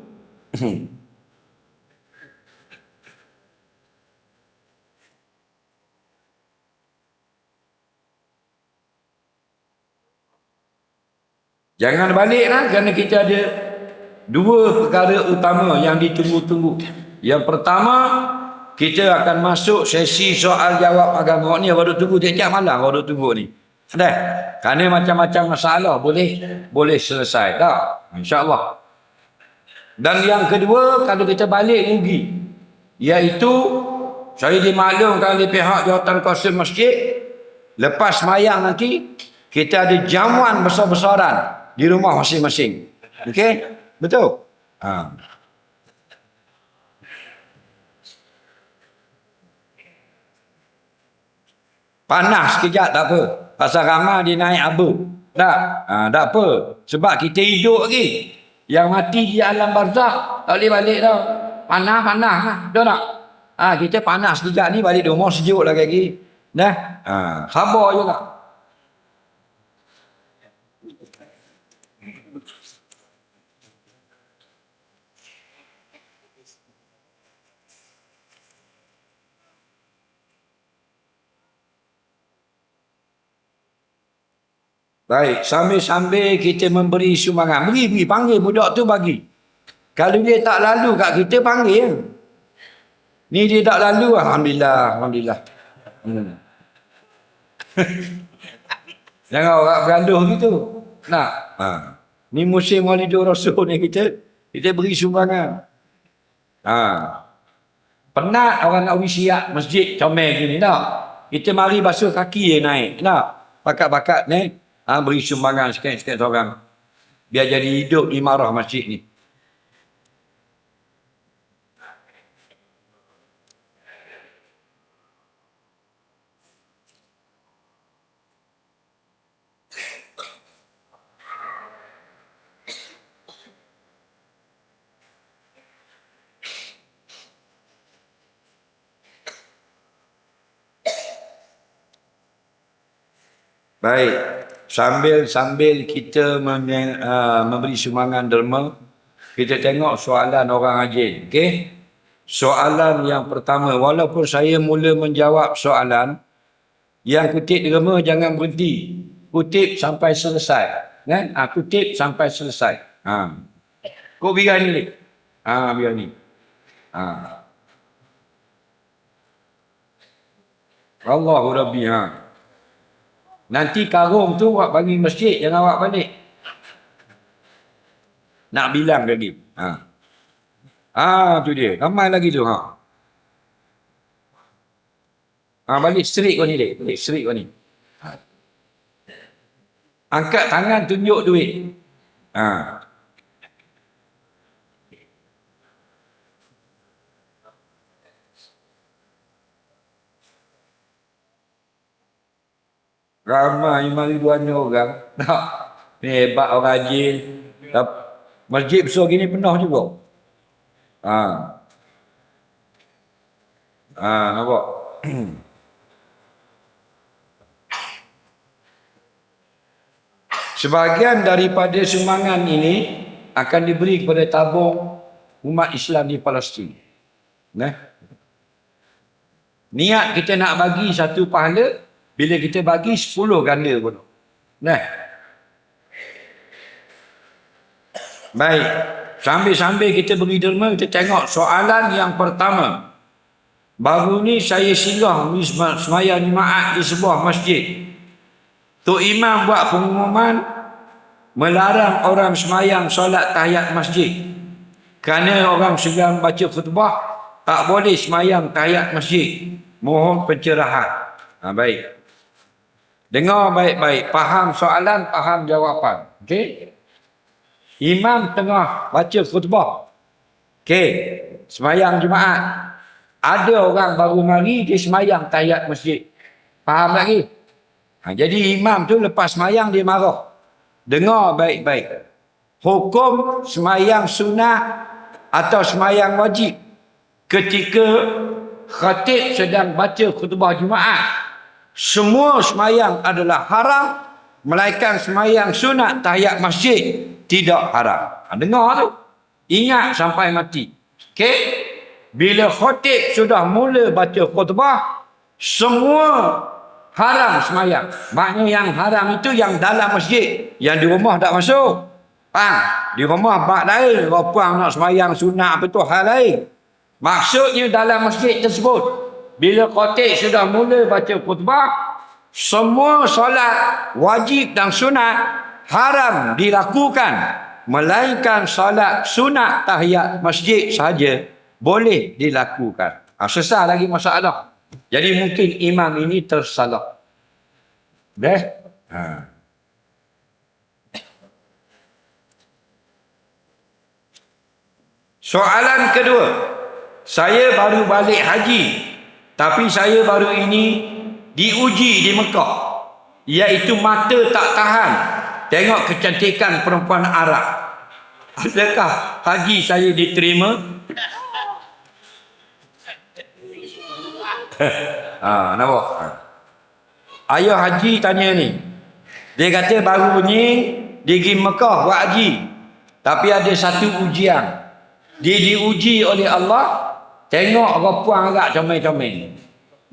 S1: Jangan balik kerana kita ada dua perkara utama yang ditunggu-tunggu. Yang pertama, kita akan masuk sesi soal jawab agama ni. Baru tunggu tiap malam, baru tunggu ni. Dah. Kerana macam-macam masalah boleh selesai. Tak? InsyaAllah. Dan yang kedua, kalau kita balik rugi, iaitu saya dimaklumkan oleh pihak jawatan kuasa masjid, lepas sembahyang nanti kita ada jamuan besar-besaran di rumah masing-masing. Okey? Betul? Ha. Panas sekejap tak apa. Pasal ramai dia naik abu. Tak? Tak apa. Sebab kita hidup lagi. Yang mati di alam barzakh tak boleh balik tau. Panas-panas lah. Betul tak? Kita panas sekejap ni balik rumah sejuk lagi. Dah? Sabar juga. Baik, sambil-sambil kita memberi sumbangan. Beri, panggil budak tu bagi. Kalau dia tak lalu kat kita, panggil. Ni dia tak lalu, Alhamdulillah. Jangan orang bergaduh gitu. Nak? Ni musim Maulidur Rasul ni kita beri sumbangan. Penat orang nak siap masjid comel gini, tak? Kita mari basuh kaki je naik, tak? Bakat-bakat ni. Beri sumbangan sikit-sikit orang. Biar jadi hidup imarah masjid ni. Baik. Sambil kita memberi sumbangan derma, kita tengok soalan orang rajin. Okey? Soalan yang pertama, walaupun saya mula menjawab soalan, yang kutip derma jangan berhenti. Kutip sampai selesai. Kan? Kutip sampai selesai. Kau biar ni. Biar ni. Allahu Rabbi. Nanti karung tu awak bagi masjid, jangan awak balik. Nak bilang lagi. Tu dia. Ramai lagi tu. Balik straight kau ni, dek. Balik straight kau ni. Angkat tangan tunjuk duit. Ramai ribuan orang. Ni hebat orang rajin. Masjid besar gini penuh juga. Nampak? Sebahagian daripada sumbangan ini akan diberi kepada tabung umat Islam di Palestin. Niat kita nak bagi satu pahala, bila kita bagi 10 ganda pun. Baik. Sambil-sambil kita beri derma, kita tengok soalan yang pertama. Baru ni saya singgah sembahyang Jumaat di sebuah masjid. Tok Imam buat pengumuman melarang orang sembahyang solat tahiyat masjid. Kerana orang sedang baca khutbah, tak boleh sembahyang tahiyat masjid. Mohon pencerahan. Baik. Dengar baik-baik. Faham soalan, faham jawapan. Okey? Imam tengah baca khutbah. Okey. Sembahyang Jumaat. Ada orang baru mari, dia sembahyang tahiyat masjid. Faham lagi? Jadi imam tu lepas sembahyang dia marah. Dengar baik-baik. Hukum sembahyang sunnah atau sembahyang wajib ketika khatib sedang baca khutbah Jumaat. Semua sembahyang adalah haram, melainkan sembahyang sunat tahiyat masjid tidak haram. Dengar tu. Ingat sampai mati. Okey? Bila khatib sudah mula baca khutbah, semua haram sembahyang. Maknanya yang haram itu yang dalam masjid. Yang di rumah tak masuk. Di rumah bak lain. Orang nak sembahyang sunat apa tu hal lain. Maksudnya dalam masjid tersebut, bila khatib sudah mula baca khutbah, semua solat wajib dan sunat haram dilakukan, melainkan solat sunat tahiyat masjid sahaja boleh dilakukan. Sesat lagi masalah. Jadi mungkin imam ini tersalah. Soalan kedua, saya baru balik haji, tapi saya baru ini diuji di Mekah, iaitu mata tak tahan tengok kecantikan perempuan Arab. Adakah haji saya diterima? Nampak? Ayah haji tanya ni. Dia kata baru ni dia pergi Mekah buat haji, tapi ada satu ujian. Dia diuji oleh Allah, tengok perempuan agak comel-comel.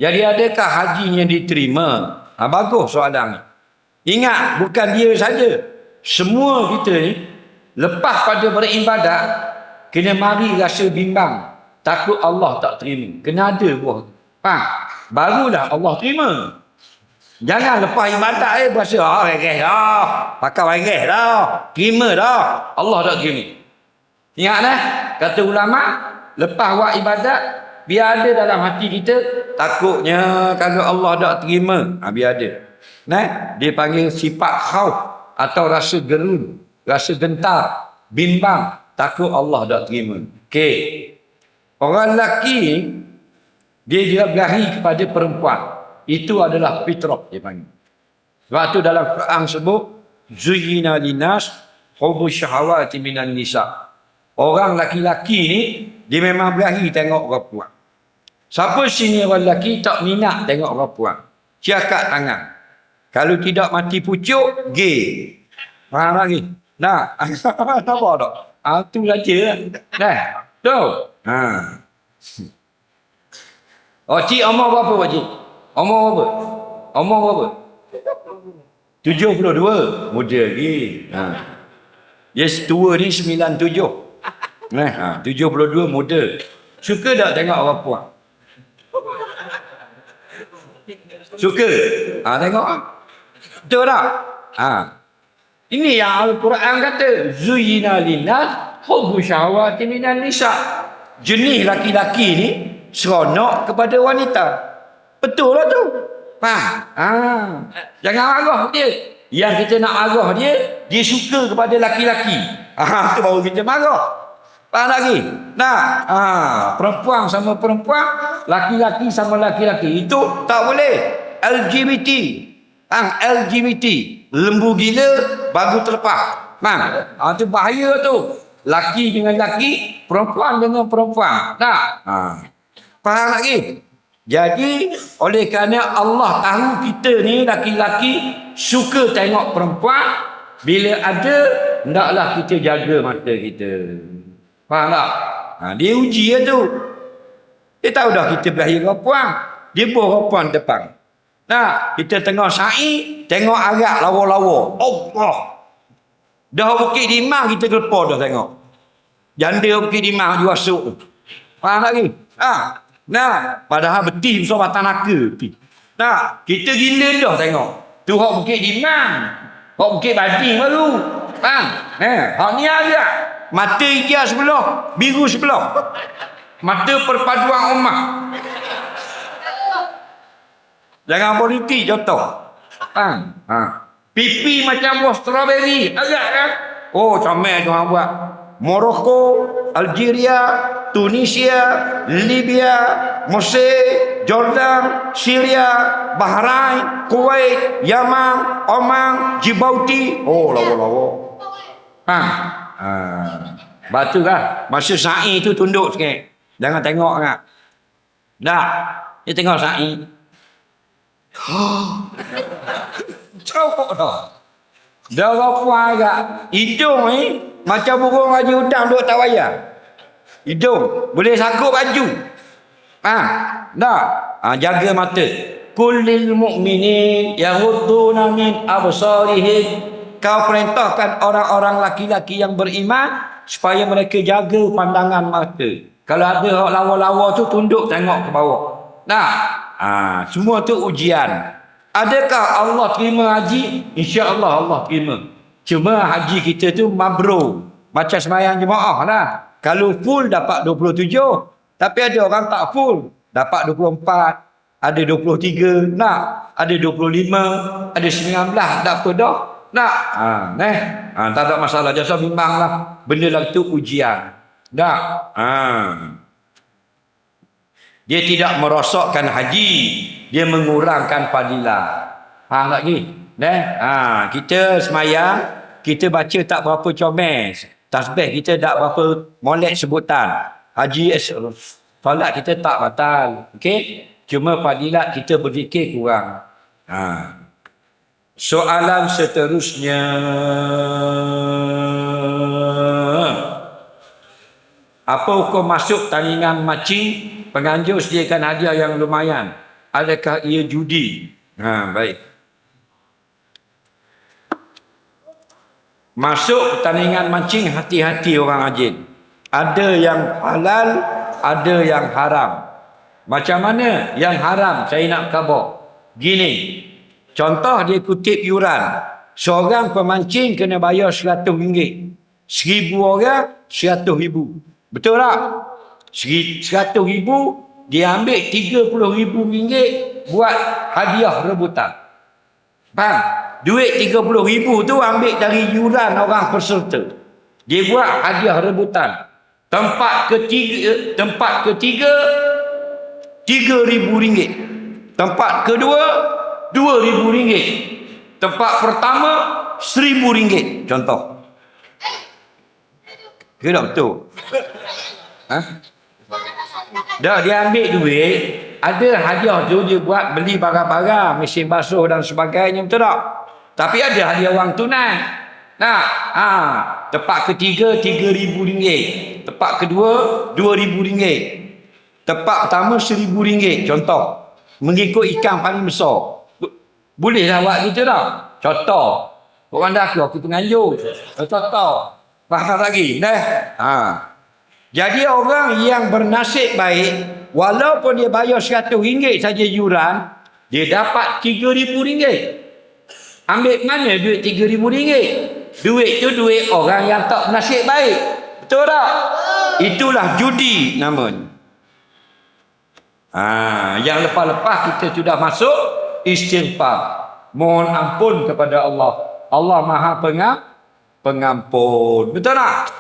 S1: Jadi adakah hajinya diterima? Bagus soalan ni. Ingat, bukan dia saja. Semua kita ni lepas pada beribadat kena mari rasa bimbang, takut Allah tak terima. Kena ada buah. Barulah Allah terima. Jangan lepas ibadat berasa regeh dah, pakai regeh dah, terima dah, Allah tak terima. Ingatlah kata ulama, lepas buat ibadat biar ada dalam hati kita takutnya kalau Allah tak terima. Biar ada. Dia panggil sifat khauf atau rasa gerun, rasa gentar, bimbang, takut Allah tak terima. Okey. Orang lelaki dia juga berlari kepada perempuan. Itu adalah fitrah dia panggil. Sebab tu dalam Quran sebut zuyyina linnas hubbu syahawati minan nisa. Orang laki-laki ni dia memang berlari tengok perempuan. Siapa sini orang lelaki tak minat tengok perempuan, ciakat tangan. Kalau tidak mati pucuk, gay. Faham lagi? Nampak tak? Tu saja lah. Tu. Cik umur berapa pakcik? Umur berapa? Umur berapa? 72. Muda lagi. Dia tua ni 97. 72 muda. Suka tak tengok perempuan? Suka? Tengok. Betul tak? Ini yang Al-Quran kata, zuyyina linnas hubbu syahawati minan nisa. Jenis laki-laki ni seronok kepada wanita. Betul lah tu. Faham? Jangan marah dia. Yang kita nak marah dia, dia suka kepada laki-laki. Tu baru kita marah. Faham lagi? Perempuan sama perempuan, laki-laki sama laki-laki. Itu tak boleh. LGBT. LGBT. Lembu gila, bagu terlepas. Itu bahaya tu. Laki dengan laki, perempuan dengan perempuan. Faham lagi? Jadi, oleh kerana Allah tahu kita ni laki-laki suka tengok perempuan, bila ada, hendaklah kita jaga mata kita. Faham tak? Dia uji lah tu. Dia tahu dah kita berlahir perempuan. Dia buat perempuan depan. Kita tengok sa'i, tengok agak lawa-lawa. Allah. Dah Bukit Timah kita gelepar dah tengok. Janda Bukit Timah jual sup. Faham lagi? Padahal betis besar batang naka. Kita gila dah tengok. Tu hak Bukit Timah. Hak Bukit Bading baru. Faham? Hak ni agak. Mata hijau sebelah, biru sebelah. Mata perpaduan ummah. Jangan politik contoh. Pipi macam buah strawberry. Agak kan? Comel tu orang buat. Morocco, Algeria, Tunisia, Libya, Mesir, Jordan, Syria, Bahrain, Kuwait, Yaman, Oman, Djibouti. Lawa-lawa. Batu kan? Masa sa'i tu tunduk sikit. Jangan tengok kan? Dia tengok sa'i. Cokok dah. Dah berapa agak. Hidung ni macam burung haji udang duk tak wayang. Hidung boleh sakup baju. Jaga mata. Kullil mu'minin yahudduna min absarihim. Kau perintahkan orang-orang laki-laki yang beriman supaya mereka jaga pandangan mata. Kalau ada lawa-lawa tu tunduk tengok ke bawah. Semua tu ujian. Adakah Allah terima haji? InsyaAllah Allah terima. Cuma haji kita tu mabrur. Macam sembahyang jemaah lah. Kalau full dapat 27. Tapi ada orang tak full. Dapat 24. Ada 23. Nak. Ada 25. Ada 19. Tak apa dah. Nak. Tak ada masalah. Jasa memanglah. Benda lah tu ujian. Tak. Dia tidak merosakkan haji. Dia mengurangkan fadilah. Faham tak lagi? Kita semayang, kita baca tak berapa comel. Tasbih kita tak berapa molek sebutan. Haji solat kita tak batal. Okey? Cuma fadilat kita berzikir kurang. Soalan seterusnya. Apa hukum masuk tandingan macing? Penganjur sediakan hadiah yang lumayan. Adakah ia judi? Baik. Masuk pertandingan mancing, hati-hati orang rajin. Ada yang halal, ada yang haram. Macam mana yang haram? Saya nak khabar. Gini. Contoh dia kutip yuran. Seorang pemancing kena bayar RM100. 1,000 orang, RM100,000. Betul tak? RM100,000 dia ambil RM30,000 buat hadiah rebutan. Faham? Duit RM30,000 tu ambil dari yuran orang peserta. Dia buat hadiah rebutan. Tempat ketiga RM3,000. Tempat kedua RM2,000. Tempat pertama RM1,000. Contoh. Ke tak betul? Dah dia ambil duit, ada hadiah tu dia buat beli barang-barang, mesin basuh dan sebagainya, betul tak? Tapi ada hadiah wang tunai. Nah, tempat ketiga RM3,000. Tempat kedua RM2,000. Tempat pertama RM1,000. Contoh, mengikut ikan paling besar. Bolehlah buat gitu tak? Contoh. Orang dah aku penganjur. Contoh. Faham lagi? Jadi orang yang bernasib baik, walaupun dia bayar RM100 saja yuran, dia dapat RM3,000. Ambil mana duit RM3,000? Duit tu duit orang yang tak bernasib baik. Betul tak? Itulah judi namanya. Yang lepas-lepas kita sudah masuk istighfar. Mohon ampun kepada Allah. Allah Maha Pengampun. Betul tak?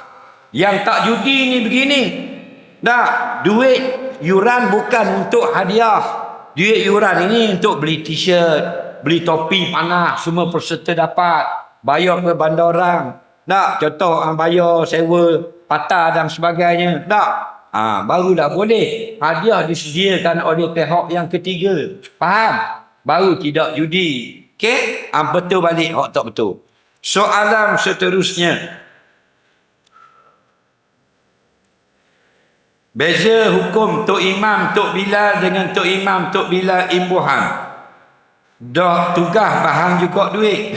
S1: Yang tak judi ni begini. Duit yuran bukan untuk hadiah. Duit yuran ini untuk beli t-shirt, beli topi panas, semua peserta dapat. Bayar ke bandar orang. Contoh bayar sewa patah dan sebagainya. Barulah boleh. Hadiah disediakan oleh pihak yang ketiga. Faham? Baru tidak judi. Okey? Betul balik hak tak betul. Soalan seterusnya. Beza hukum Tok Imam, Tok Bilal dengan Tok Imam, Tok Bilal imbuhan. Dah tugas bahan juga duit.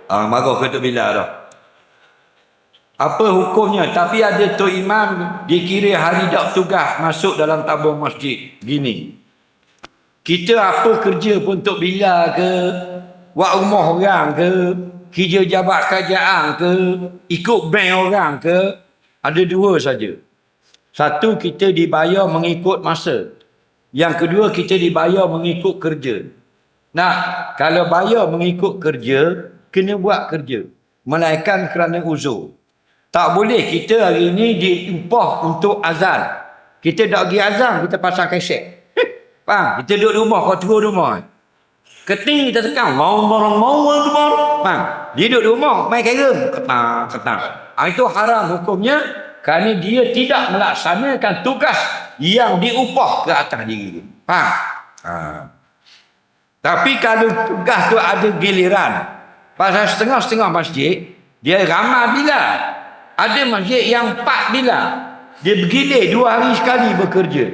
S1: Marah ke Tok Bilal dah. Apa hukumnya? Tapi ada Tok Imam dikira hari dak tugas masuk dalam tabung masjid. Gini. Kita apa kerja pun Tok Bilal ke, buat rumah orang ke, kerja jabat kerajaan ke, ikut bank orang ke, ada dua saja. Satu, kita dibayar mengikut masa. Yang kedua, kita dibayar mengikut kerja. Kalau bayar mengikut kerja, kena buat kerja. Melainkan kerana uzur. Tak boleh kita hari ini diupah untuk azan. Kita tak pergi azan, kita pasang kaset. Faham? Kita duduk rumah, kau turun rumah. Keting kita tekan. Mau. Faham? Dia duduk rumah, main kerem. Ketang. Itu haram hukumnya. Kerana dia tidak melaksanakan tugas yang diupah ke atas diri. Faham? Tapi kalau tugas tu ada giliran, pasal setengah-setengah masjid, dia ramai bila. Ada masjid yang 4 bila. Dia bergilir 2 hari sekali bekerja.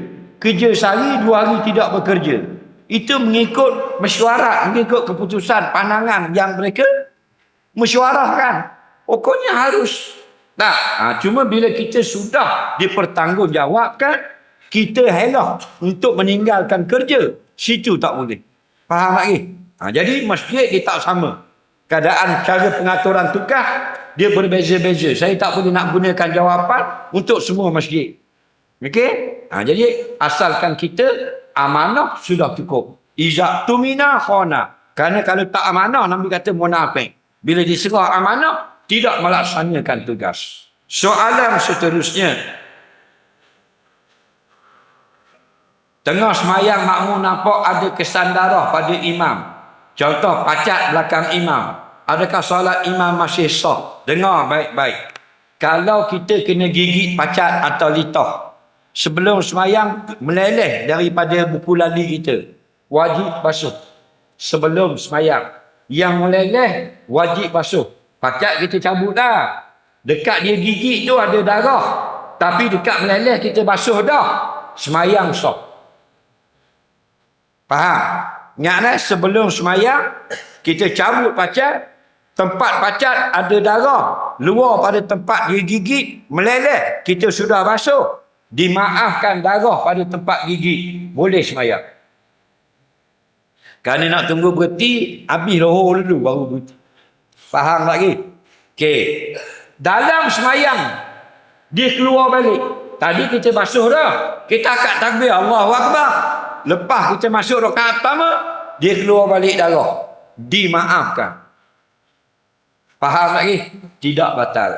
S1: Kerja sehari, 2 hari tidak bekerja. Itu mengikut mesyuarat, mengikut keputusan pandangan yang mereka mesyuarahkan. Pokoknya harus. Cuma bila kita sudah dipertanggungjawabkan, kita helak untuk meninggalkan kerja. Situ tak boleh. Faham lagi? Jadi masjid dia tak sama. Keadaan cara pengaturan tugas dia berbeza-beza. Saya tak boleh nak gunakan jawapan untuk semua masjid. Okey? Jadi asalkan kita amanah sudah cukup. Iza tumina khana. Kerana kalau tak amanah Nabi kata munafik. Bila diserah amanah tidak melaksanakan tugas. Soalan seterusnya. Tengah semayang makmum nampak ada kesan darah pada imam. Contoh pacat belakang imam. Adakah solat imam masih sah? Dengar baik-baik. Kalau kita kena gigit pacat atau litah sebelum semayang meleleh daripada buku lali kita, wajib basuh. Sebelum semayang yang meleleh wajib basuh. Pacat kita cabut dah. Dekat dia gigit tu ada darah. Tapi dekat meleleh kita basuh dah. Semayang sah. Faham? Ingat sebelum semayang kita cabut pacat, tempat pacat ada darah luar pada tempat dia gigit, meleleh, kita sudah basuh, dimaafkan darah pada tempat gigit, boleh semayang. Kerana nak tunggu berhenti, habis rohor dulu baru berhenti. Faham lagi? Okey. Dalam semayang dia keluar balik. Tadi kita basuh dah, kita akad takbir Allahu Akbar. Lepas kita masuk rakaat pertama, dia keluar balik darah. Dimaafkan. Faham lagi? Tidak batal.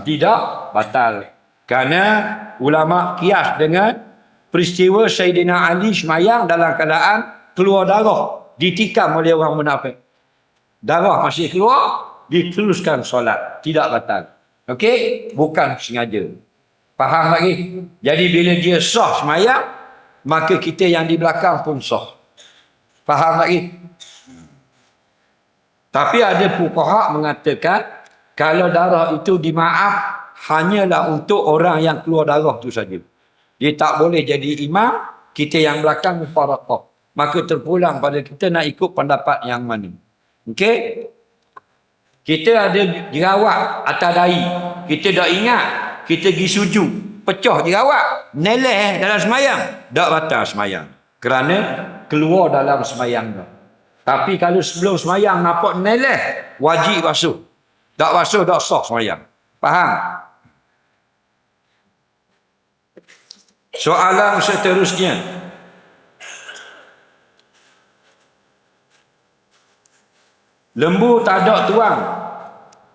S1: Tidak batal. Kerana ulama kias dengan peristiwa Sayyidina Ali semayang dalam keadaan keluar darah. Ditikam oleh orang munafik. Darah masih keluar, diteruskan solat. Tidak batal. Okey? Bukan sengaja. Faham lagi? Jadi bila dia sah semayang, maka kita yang di belakang pun sah. Faham lagi? Tapi ada fuqaha mengatakan kalau darah itu dimaaf hanyalah untuk orang yang keluar darah tu saja. Dia tak boleh jadi imam, kita yang belakang mufaraqah. Maka terpulang pada kita nak ikut pendapat yang mana. Okey? Kita ada jerawat atas dahi. Kita dah ingat, kita pergi sujud, pecah jerawat, neleh dalam semayang, tak batal semayang. Kerana keluar dalam semayang. Tapi kalau sebelum semayang nampak neleh, wajib basuh. Tak basuh, tak sah semayang. Faham? Soalan seterusnya. Lembu tak ada tuang.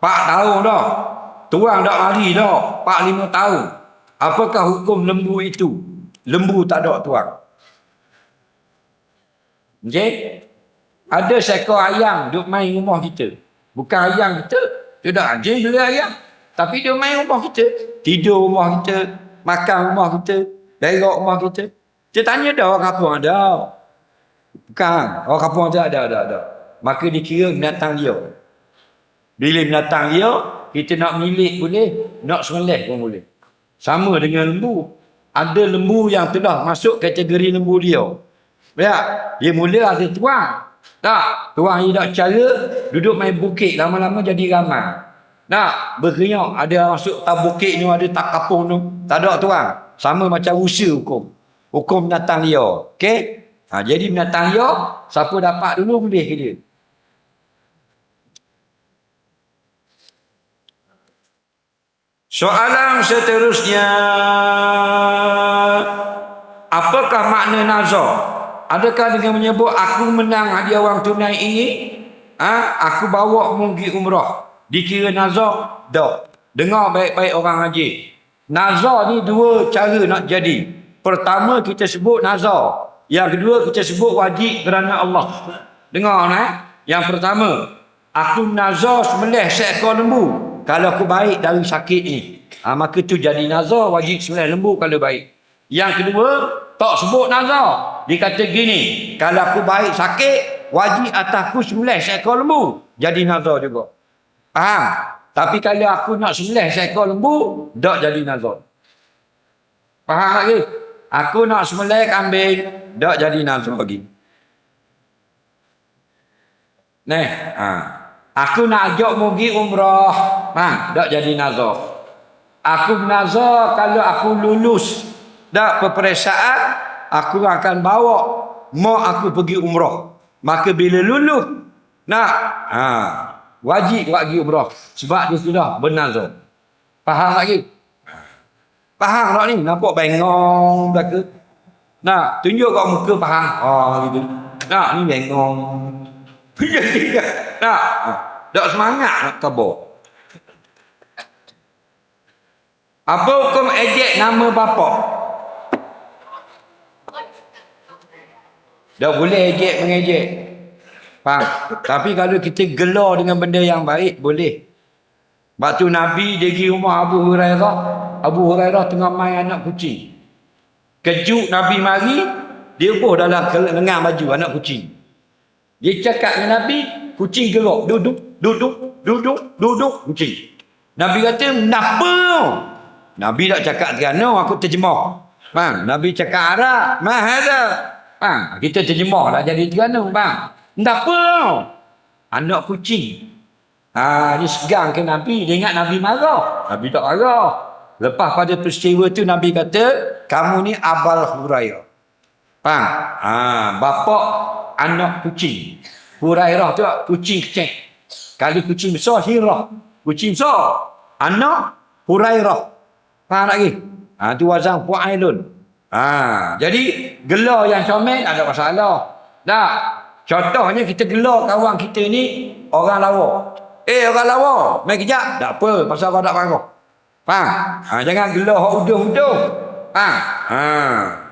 S1: 4 tahun dah. Tuang tak mari dah. 4-5 tahun. Apakah hukum lembu itu? Lembu tak ada tuang. Okay? Ada seekor ayam duduk main rumah kita. Bukan ayam kita. Dia dah anjing juga ayam. Tapi dia main rumah kita. Tidur rumah kita. Makan rumah kita. Berak rumah kita. Dia tanya dah orang kampung ada. Bukan. Orang kampung ada. Maka dikira binatang liar. Bila binatang liar, kita nak milik boleh, nak semelih pun boleh. Sama dengan lembu. Ada lembu yang telah masuk kategori lembu liar. Ya, dia mula ada tuang. Tak, tuang dia tak cara, duduk main bukit, lama-lama jadi ramai. Tak, berkenyak, ada masuk tak bukit ni, ada tak kapung tu. Tak ada tuang. Sama macam usia hukum. Hukum binatang liar. Okey? Jadi binatang liar, siapa dapat dulu boleh ke dia. Soalan seterusnya. Apakah makna nazar? Adakah dengan menyebut aku menang hadiah wang tunai ini? Aku bawa pergi umrah. Dikira nazar? Tak. Dengar baik-baik orang haji. Nazar ni 2 cara nak jadi. Pertama kita sebut nazar. Yang kedua kita sebut wajib kerana Allah. Dengar Yang pertama, aku nazar sembelih seekor lembu. Kalau aku baik dari sakit ni. Maka tu jadi nazar, wajib sembelih lembu kalau baik. Yang kedua, tak sebut nazar. Dia kata gini, kalau aku baik sakit, wajib atasku sembelih seekor lembu. Jadi nazar juga. Faham? Tapi kalau aku nak sembelih seekor lembu, tak jadi nazar. Faham lagi? Aku nak sembelih kambing, tak jadi nazar lagi. Aku nak ajak pergi umrah, tak jadi nazar. Aku nazar kalau aku lulus dak peperiksaan, aku akan bawa mak aku pergi umrah. Maka bila luluh nak wajib buat pergi umrah. Sebab dia sudah bernazar. Faham lagi? Faham tak ni? Nampak bengong belaka? Nak tunjuk kat muka faham. Gitu. Nak ni bengong. Nak tak semangat nak tabur. Apa hukum ejek nama bapa? Tak boleh ejek mengejek. Faham? Tapi kalau kita gelar dengan benda yang baik, boleh. Sebab tu Nabi dia pergi rumah Abu Hurairah. Abu Hurairah tengah main anak kucing. Kejut Nabi mari, dia pun dalam lengan baju anak kucing. Dia cakap dengan Nabi, kucing gerak. Duduk, kucing. Nabi kata, kenapa? Nabi tak cakap Terengganu, aku terjemah. Faham? Nabi cakap Arab, mahada. Faham? Kita terjemah lah jadi Terengganu, faham? Kenapa? Anak kucing. Dia segang ke Nabi, dia ingat Nabi marah. Nabi tak marah. Lepas pada peristiwa tu Nabi kata, kamu ni Abal Hurairah. Faham? Bapa anak kucing. Hurairah tu kucing kecil. Kali kucing besar Hirah. Kucing besar anak Hurairah. Faham lagi? Tu wazan fu'ailun. Jadi gelar yang comel ada masalah. Tak. Contohnya kita gelar kawan kita ni orang lawa. Orang lawa, main kejap. Tak apa, pasal kau tak marah. Faham? Jangan gelar hak udung-udung. Faham?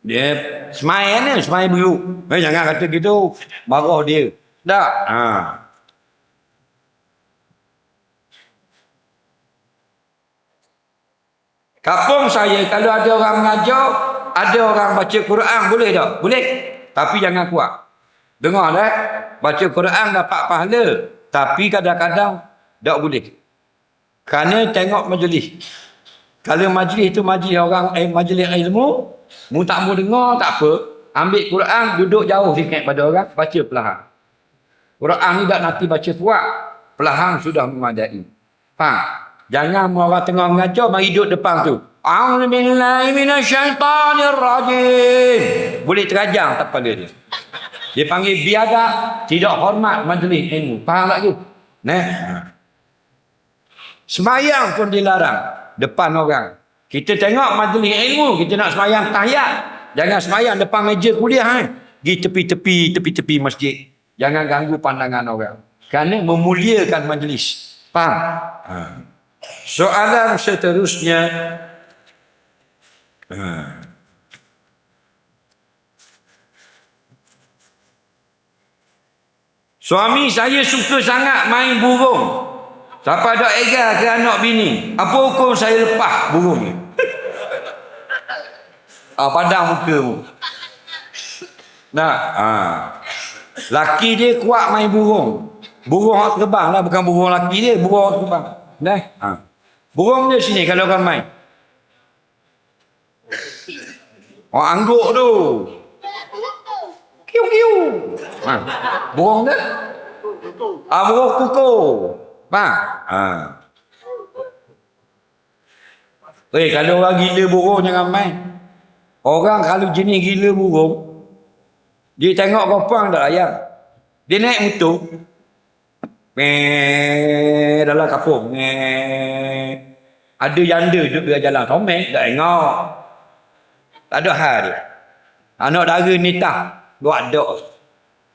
S1: Dia smile ni, smile beruk. Jangan kata gitu, marah dia. Tak? Kampung saya kalau ada orang mengajar, ada orang baca Quran, boleh tak? Boleh. Tapi jangan kuat. Dengar dah, baca Quran dapat pahala. Tapi kadang-kadang tak boleh. Kerana tengok majlis. Kalau majlis tu majlis orang majlis ilmu, mu tak mau dengar tak apa. Ambil Quran, duduk jauh sikit pada orang, baca perlahan. Quran ni tak nanti baca kuat, perlahan sudah memadai. Faham? Jangan orang tengah mengajar, mari duduk depan tu. A'udzubillahi minasyaitanirrajim. Boleh terajang tak pada dia. Dia panggil biadab, tidak hormat majlis ilmu. Faham tak tu? Sembahyang pun dilarang depan orang. Kita tengok majlis ilmu, kita nak sembahyang tahiyat. Jangan sembahyang depan meja kuliah. Pergi tepi-tepi masjid. Jangan ganggu pandangan orang. Kerana memuliakan majlis. Faham? Soalan seterusnya. Suami saya suka sangat main burung. Siapa ada egal ke anak bini? Apa hukum saya lepas burung ni? Padang muka mu. Laki dia kuat main burung. Burung hak terbang lah, bukan burung laki dia, burung hak terbang. Burung dia sini kalau orang main. Angguk tu. Kiu-kiu. Burung dia? Burung kuku. Kalau orang gila burung jangan main. Orang kalau jenis gila burung, dia tengok kompang tak layak. Dia naik motor. Dalam kampung. Ada janda duduk di jalan. Tomek tak tengok. Tak ada hal dia. Anak dara ni tak. Buat dok.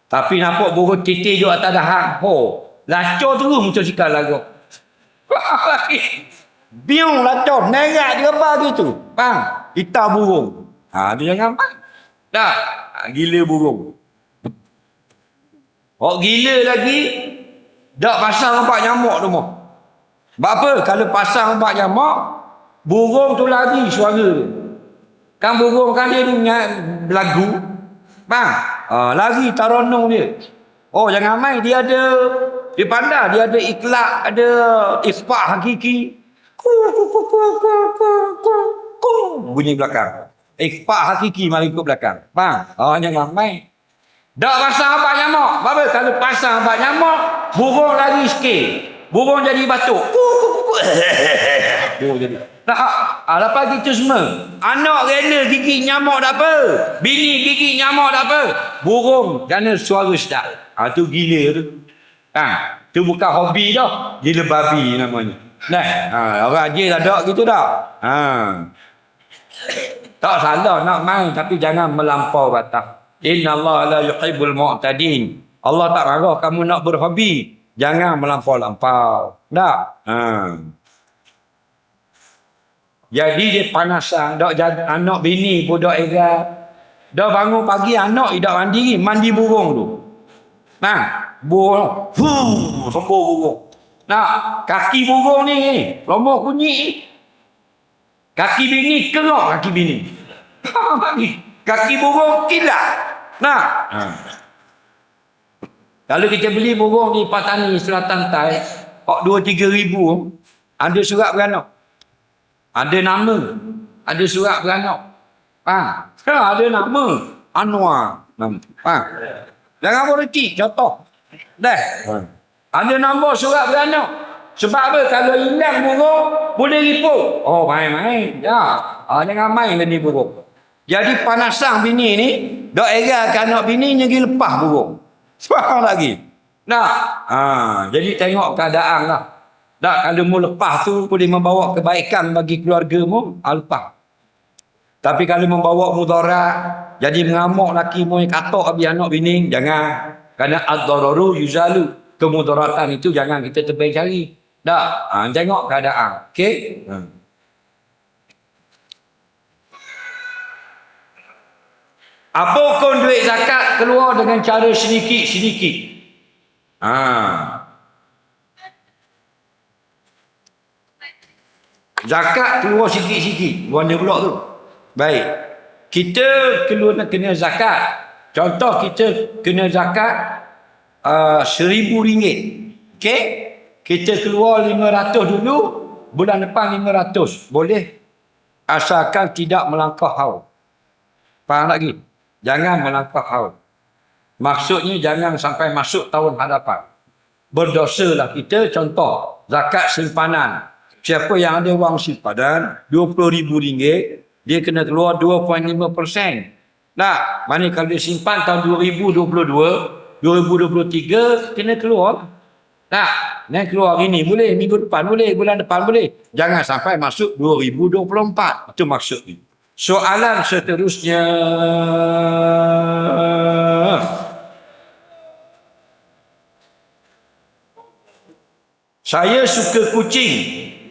S1: Tapi nampak burung titik duduk atas dahan. Lacor terus motosikal lagu. Biung lacor. Nerak dia apa gitu. Hitam burung. Dia jangan main. Tak. Gila burung. Gila lagi. Tak pasang empat nyamuk tu mah. Sebab apa? Kalau pasang empat nyamuk, burung tu lari suara. Kan burung kan dia berlagu. Lari taronong dia. Jangan main. Dia ada, dia pandai. Dia ada ikhlak, ada ispak hakiki. Bunyi belakang. Ispak hakiki mari ikut belakang. Jangan main. Tak pasang abang nyamuk. Apa? Kalau pasang abang nyamuk, burung lari sikit. Burung jadi batuk. burung jadi. Lepas itu semua, anak rela gigit nyamuk tak apa, bini gigit nyamuk tak apa, burung kerana suara sedap. Tu gila tu. Tu bukan hobi dah, gila babi namanya. Orang je ada gitu dah. Tak salah nak main, tapi jangan melampau batas. Inna Allah la yuhibbul mu'tadin. Allah tak marah kamu nak berhobi. Jangan melampau-lampau. Tak? Jadi dia panasan. Dok jaga anak bini pun dok erat. Dah bangun pagi anak tidak mandi burung tu. Burung. Sembur burung. Kaki burung ni, lombok kunyit. Kaki bini kerok kaki bini. Kaki burung kilat. Kalau kita beli burung di Patani Selatan Tai, 2-3 ribu, ada surat beranak. Ada nama. Ada surat beranak. Ada nama. Anwar. Jangan berhenti, contoh. Ada nombor surat beranak. Sebab apa? Kalau hilang burung, boleh report. Main-main. Jangan main lah ni burung. Jadi panasang bini ni, dok erakan anak bini nyegi lepas burung. Sebab lagi. Jadi tengok keadaan lah. Kalau mu lepas tu boleh membawa kebaikan bagi keluarga mu, lepas. Tapi kalau membawa mudarat, jadi mengamuk laki mu yang katok habis anak bini, jangan. Kerana ad-dararu yuzalu. Kemudaratan itu jangan kita terbaik cari. Tengok keadaan. Okey? Apa hukum duit zakat keluar dengan cara sedikit-sedikit? Zakat keluar sikit-sikit. Warna blok tu. Baik. Kita kena zakat. Contoh kita kena zakat RM1,000. Okey? Kita keluar 500 dulu. Bulan depan 500. Boleh? Asalkan tidak melangkah haul. Faham lagi? Jangan melangkah haul. Maksudnya jangan sampai masuk tahun hadapan. Berdosalah kita. Contoh, zakat simpanan. Siapa yang ada wang simpanan RM20,000, dia kena keluar 2.5%. Mana kalau dia simpan tahun 2022, 2023 kena keluar. Keluar hari ni boleh, minggu depan boleh, bulan depan boleh. Jangan sampai masuk 2024. Itu maksudnya. Soalan seterusnya. Saya suka kucing,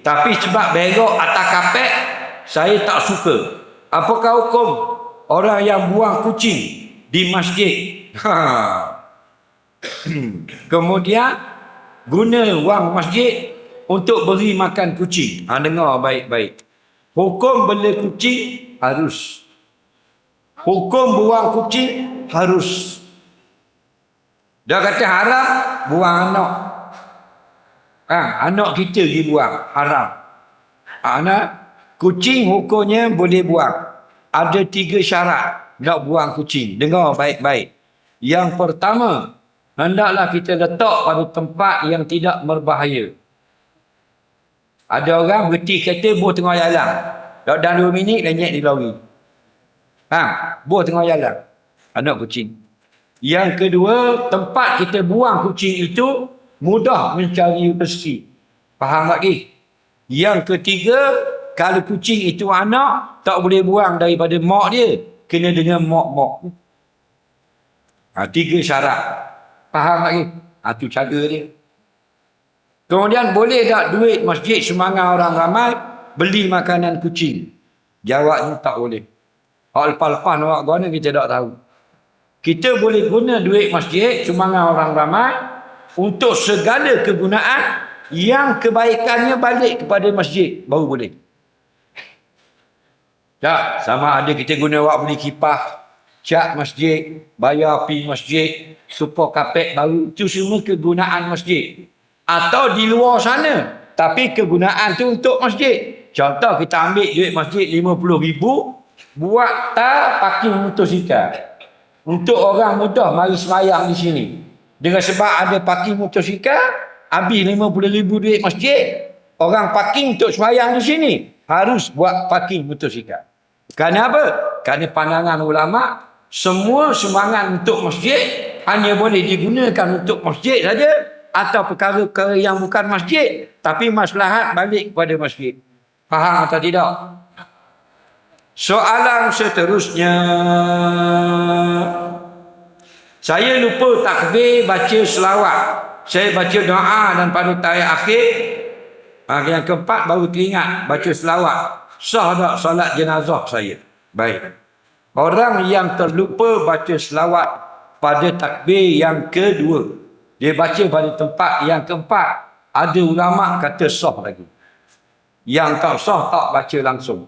S1: tapi sebab berok atas kapet, saya tak suka. Apakah hukum orang yang buang kucing di masjid? Kemudian guna wang masjid untuk beri makan kucing. Dengar baik-baik. Hukum bela kucing harus. Hukum buang kucing harus. Dia kata haram, buang anak. Anak kita pergi buang, haram. Anak kucing hukumnya boleh buang. Ada 3 syarat nak buang kucing. Dengar baik-baik. Yang pertama, hendaklah kita letak pada tempat yang tidak berbahaya. Ada orang berhenti kereta, buah tengah jalan. Dalam 2 minit, lenyek di lori. Buah tengah jalan. Anak kucing. Yang kedua, tempat kita buang kucing itu mudah mencari rezeki. Faham lagi? Yang ketiga, kalau kucing itu anak, tak boleh buang daripada mak dia. Kena dengan mak-mak. 3 syarat. Faham lagi? Itu cara dia. Kemudian boleh tak duit masjid semangat orang ramai beli makanan kucing? Jawabnya tak boleh. Lepas-lepas nak guna kita tak tahu. Kita boleh guna duit masjid semangat orang ramai untuk segala kegunaan yang kebaikannya balik kepada masjid. Baru boleh. Tak, sama ada kita guna wak beli kipas, cat masjid, bayar pi masjid, support kapet baru. Itu semua kegunaan masjid. Atau di luar sana, tapi kegunaan tu untuk masjid. Contoh kita ambil duit masjid RM50,000, buat parking motosikal. Untuk orang mudah mari sembahyang di sini. Dengan sebab ada parking motosikal, habis RM50,000 duit masjid, orang parking untuk sembahyang di sini, harus buat parking motosikal. Kerana apa? Kerana pandangan ulama, semua sumbangan untuk masjid hanya boleh digunakan untuk masjid saja, atau perkara-perkara yang bukan masjid tapi maslahat balik kepada masjid. Faham atau tidak? Soalan seterusnya, saya lupa takbir baca selawat. Saya baca doa dan pada tahiyat akhir, yang keempat baru teringat baca selawat. Sah tak solat jenazah saya? Baik. Orang yang terlupa baca selawat pada takbir yang kedua, dia baca pada tempat yang keempat, ada ulama kata sah lagi. Yang tak sah tak baca langsung.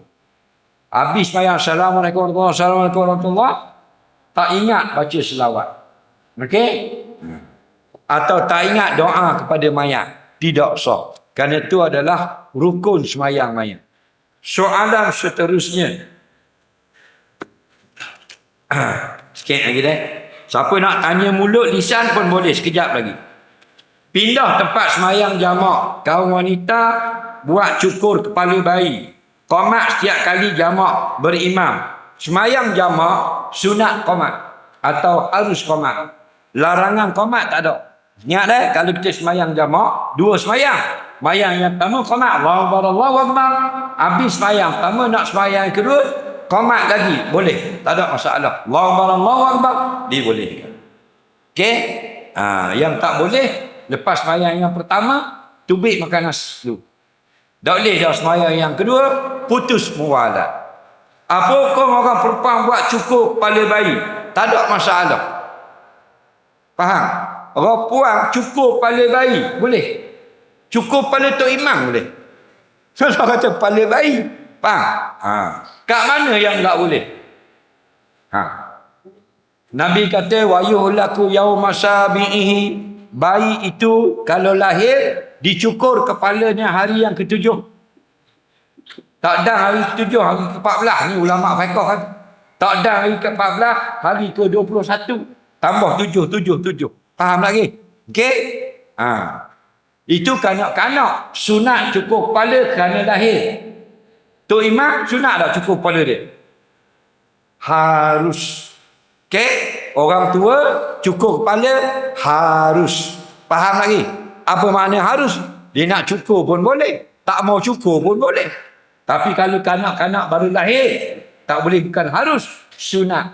S1: Habis sembahyang Assalamualaikum warahmatullahi, tak ingat baca selawat. Okey? Atau tak ingat doa kepada mayat, tidak sah. Kerana itu adalah rukun sembahyang mayat. Soalan seterusnya. Sikit lagi dah. Siapa nak tanya mulut lisan pun boleh sekejap lagi. Pindah tempat sembahyang jamak. Kaum wanita buat cukur kepala bayi. Qomat setiap kali jamak berimam. Sembahyang jamak sunat qomat atau harus qomat. Larangan qomat tak ada. Ingat dah, kalau kita sembahyang jamak, dua sembahyang. Sembahyang yang pertama qomat, Allahu Akbar. Habis sembahyang pertama nak sembahyang yang kedua, qomat lagi, boleh, tak ada masalah. Allahu Akbar, dibolehkan. Okey? Yang tak boleh, lepas sembahyang yang pertama, tubik makan nasi dulu. Tak boleh dah sembahyang yang kedua, putus muwalat. Apa hukum orang perempuan buat cukur kepala bayi? Tak ada masalah. Faham? Orang perempuan cukur kepala bayi, boleh. Cukur kepala Tok Imam boleh. Saya kata kepala bayi. Faham? Kat mana yang tak boleh? Nabi kata wa yuhlaku yauma sabihi. Bayi itu kalau lahir dicukur kepalanya hari yang ketujuh. Tak ada hari ketujuh, hari ke-14 ni ulama fiqh kan. Tak ada hari ke-14, hari ke-21. Tambah 7. Faham lagi? Okey? Itu kanak-kanak sunat cukur kepala kerana lahir. Tok Imam sunat tak cukur kepala dia? Harus. Okey? Orang tua cukur kepala harus. Faham lagi? Apa makna harus? Dia nak cukur pun boleh, tak mau cukur pun boleh. Tapi kalau kanak-kanak baru lahir, tak boleh, bukan harus, sunat.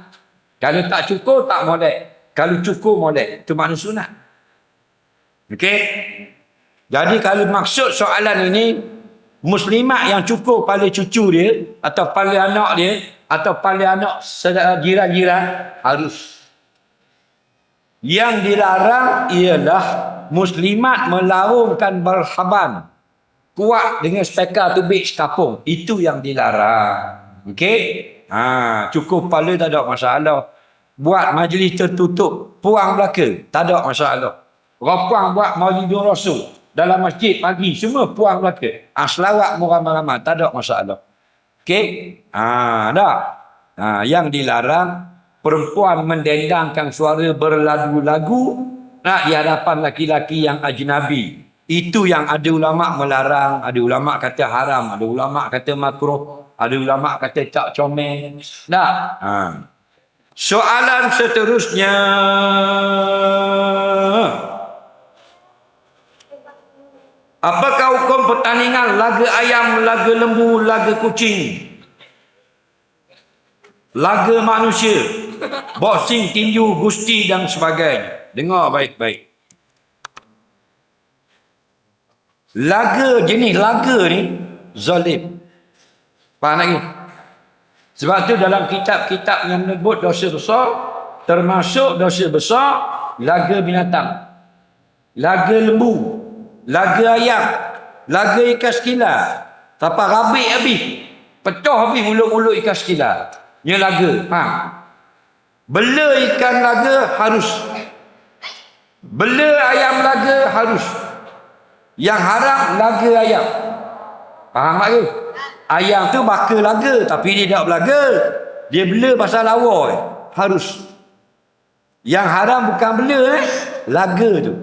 S1: Kalau tak cukur tak boleh. Kalau cukur boleh. Itu makna sunat. Okey? Jadi kalau maksud soalan ini, muslimat yang cukur kepala cucu dia, atau kepala anak dia, atau kepala anak jiran-jiran, harus. Yang dilarang ialah muslimat melaungkan berhaban kuat dengan speka tubik sekapung. Itu yang dilarang. Okey? Cukur kepala tak ada masalah. Buat majlis tertutup, puang belaka, tak ada masalah. Orang buat maulidul rasul dalam masjid pagi, semua puang belaka. Selawat ramai-ramai, tak ada masalah. Okey? Yang dilarang, perempuan mendendangkan suara berlagu-lagu di hadapan laki-laki yang ajnabi. Itu yang ada ulama melarang, ada ulama kata haram, ada ulama kata makruh, ada ulama kata tak comel. Soalan seterusnya. Apakah hukum pertandingan laga ayam, laga lembu, laga kucing, laga manusia, boxing, tinju, gusti dan sebagainya? Dengar baik-baik. Laga, jenis laga ni zalim. Faham lagi? Sebab tu dalam kitab-kitab yang menyebut dosa besar, termasuk dosa besar laga binatang, laga lembu, laga ayam, laga ikan sekilar. Tapak rabik habis, pecah habis mulut-mulut ikan sekilar. Ini laga. Bela ikan laga harus. Bela ayam laga harus. Yang haram laga ayam. Faham lagi? Ayam tu baka laga, tapi dia tak belaga. Dia bela pasal lawa. Harus. Yang haram bukan bela, laga tu.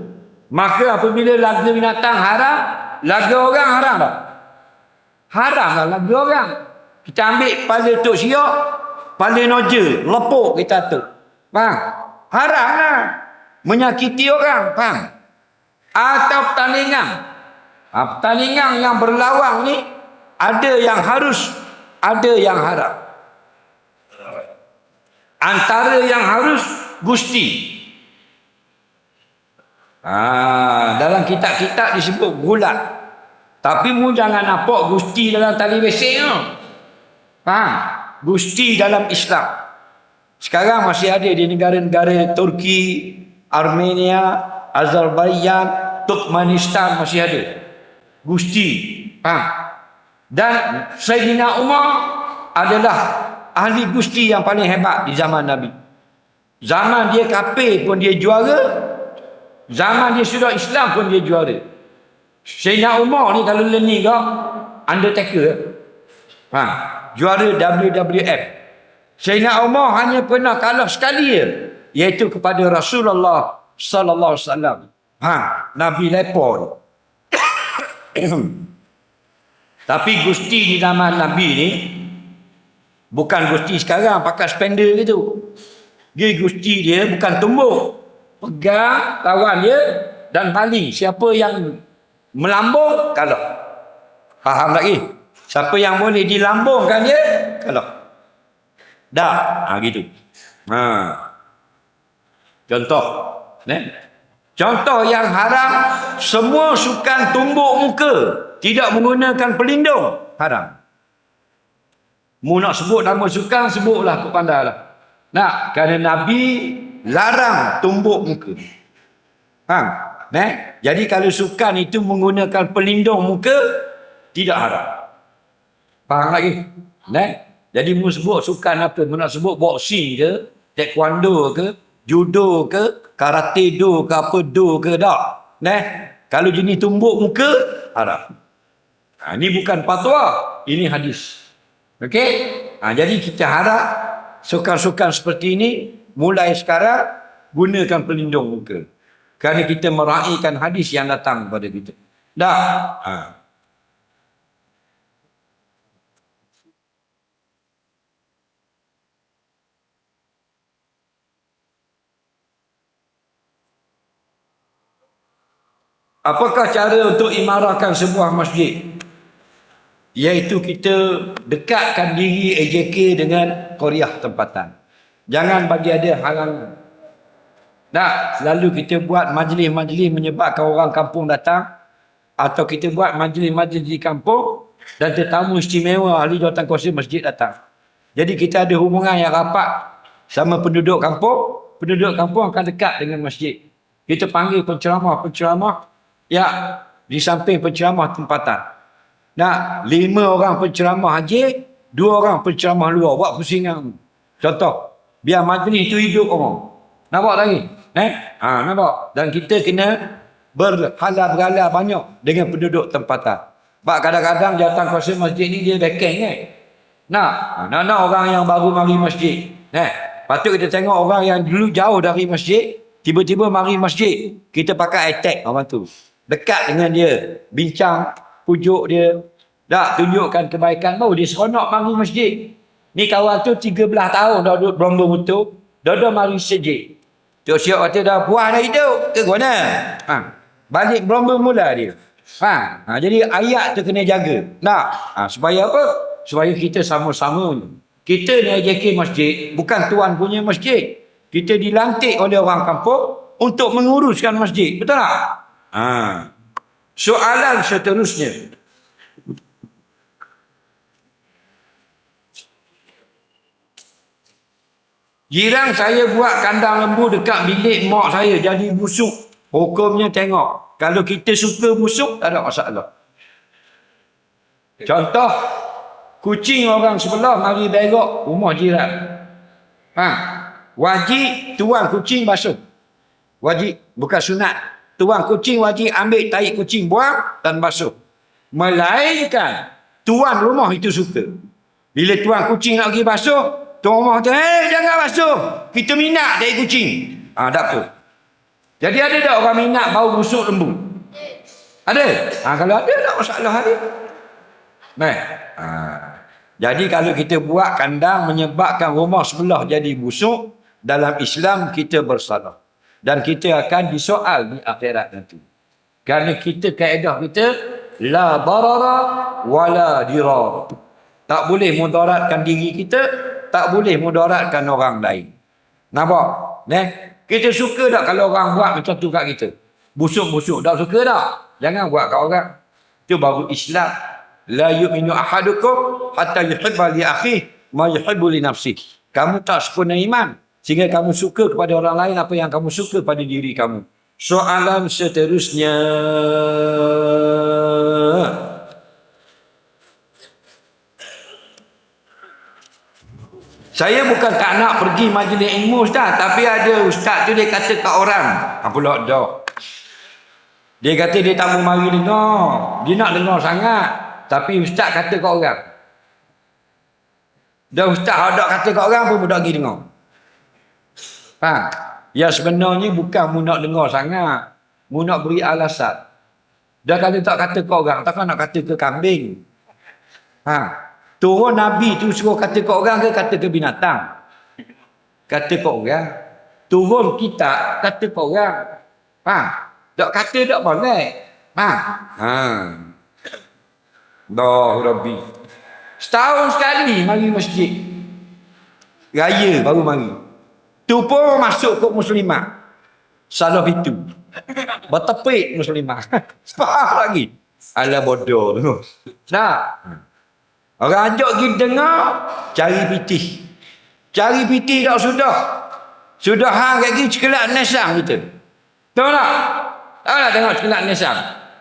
S1: Maka apabila laga binatang haram, lagu orang haram tak? Haram lah lagu orang. Kita ambil kepala Tok Syok, kepala noja, lepuk kita tu. Faham? Haram lah. Menyakiti orang. Faham? Atau pertandingan. Pertandingan yang berlawang ni, ada yang harus, ada yang haram. Antara yang harus, gusti. Dalam kitab-kitab disebut gulat. Tapi mu jangan nampak gusti dalam tali besek tu. Faham? Gusti dalam Islam. Sekarang masih ada di negara-negara Turki, Armenia, Azerbaijan, Turkmenistan masih ada. Gusti. Faham? Dan Sayyidina Umar adalah ahli gusti yang paling hebat di zaman Nabi. Zaman dia kafir pun dia juara. Zaman dia sudah Islam pun dia juara. Sayyidina Umar ni kalau ni kau Undertaker. Juara WWF. Sayyidina Umar hanya pernah kalah sekali je, iaitu kepada Rasulullah sallallahu alaihi wasallam. Nabi lepon. Tapi gusti di zaman Nabi ni bukan gusti sekarang pakai spender gitu. Dia gusti dia bukan tumbuk, pegang lawan dia dan baling. Siapa yang melambung kalah. Faham lagi? Siapa yang boleh dilambungkan dia kalah. Dah, gitu. Contoh, contoh yang haram, semua sukan tumbuk muka tidak menggunakan pelindung, haram. Mu nak sebut nama sukan, sebutlah, kau pandai lah. Kerana Nabi larang tumbuk muka. Jadi kalau sukan itu menggunakan pelindung muka, tidak haram. Faham lagi? Jadi mu sebut sukan apa? Mu nak sebut boxing ke, taekwondo ke, judo ke, karate do ke, apa do ke, tak? Kalau jenis tumbuk muka, haram. Ini bukan fatwa, ini hadis. Okey? Jadi kita harap sukan-sukan seperti ini mulai sekarang gunakan pelindung muka. Kerana kita meraihkan hadis yang datang kepada kita. Dah. Apakah cara untuk imarahkan sebuah masjid? Iaitu kita dekatkan diri AJK dengan Qaryah tempatan. Jangan bagi ada halangan. Selalu kita buat majlis-majlis menyebabkan orang kampung datang, atau kita buat majlis-majlis di kampung dan tetamu istimewa ahli jawatankuasa masjid datang. Jadi kita ada hubungan yang rapat sama penduduk kampung. Penduduk kampung akan dekat dengan masjid. Kita panggil penceramah ya, di samping penceramah tempatan. 5 orang penceramah haji, 2 orang penceramah luar, buat pusingan. Contoh, biar majlis itu hidup orang. Nampak lagi? Nampak? Dan kita kena berhala-berhala banyak dengan penduduk tempatan. Sebab kadang-kadang jawatankuasa masjid ni dia backing nak orang yang baru mari masjid. Patut kita tengok orang yang dulu jauh dari masjid, tiba-tiba mari masjid, kita pakai attack orang tu. Dekat dengan dia, bincang, pujuk dia, tunjukkan kebaikan baru dia seronok mari masjid. Ni kawan tu 13 tahun dah duduk beromba mutu, dah mari masjid. Tok Syok kata dah puas dah hidup ke mana? Balik beromba mula dia. Jadi ayat tu kena jaga. Supaya apa? Supaya kita sama-sama. Kita ni AJK masjid, bukan tuan punya masjid. Kita dilantik oleh orang kampung untuk menguruskan masjid. Betul tak? Soalan seterusnya. Jiran saya buat kandang lembu dekat bilik mak saya jadi busuk. Hukumnya tengok. Kalau kita suka busuk, tak ada masalah. Contoh, kucing orang sebelah mari berok rumah jiran. Wajib tuang kucing basuh. Wajib, bukan sunat. Tuang kucing wajib ambil tahi kucing buang dan basuh. Melainkan tuan rumah itu suka. Bila tuan kucing nak pergi basuh, tuan rumah kata, jangan basuh. Kita minat tahi kucing. Tak apa. Jadi ada tak orang minat bau busuk lembu? Ada? Kalau ada tak masalah ada. Jadi kalau kita buat kandang menyebabkan rumah sebelah jadi busuk, dalam Islam kita bersalah. Dan kita akan disoal di akhirat nanti. Kerana kita kaedah kita la darara wala dirar. Tak boleh mudaratkan diri kita, tak boleh mudaratkan orang lain. Nampak? Kita suka tak kalau orang buat macam tu kat kita? Busuk-busuk, tak suka tak? Jangan buat kat orang. Itu baru Islam. La yu'minu ahadukum hatta yuhibba li akhihi ma yuhibbu li nafsihi. Kamu tak sempurna iman sehingga kamu suka kepada orang lain apa yang kamu suka pada diri kamu. Soalan seterusnya. Saya bukan tak nak pergi majlis ilmu ustaz, tapi ada ustaz tu dia kata kat orang, apa pula dah. Dia kata dia tak mau mari dengar. Dia nak dengar sangat, tapi ustaz kata kat orang. Dah ustaz ada kata kat orang pun budak pergi dengar. Faham? Ya sebenarnya bukan mu nak dengar sangat, mu nak beri alasan. Dah kalau tak kata kat orang, takkan nak kata ke kambing. Turun Nabi tu suruh kata ke orang ke kata ke binatang? Kata ke orang. Turun kita kata ke orang. Tak kata tak boleh. Dah Rabbi. Setahun sekali mari masjid. Raya baru mari. Tu pun masuk ke muslimah. Salah itu. Bertepik muslimah. Faham lagi. Alah bodoh tu. Nah. Orang ajak pergi dengar, cari pitih. Cari pitih tak sudah. Sudah hang lagi cekelak nesang kita. Tahu tak? Tahu tak tengok cekelak nesang?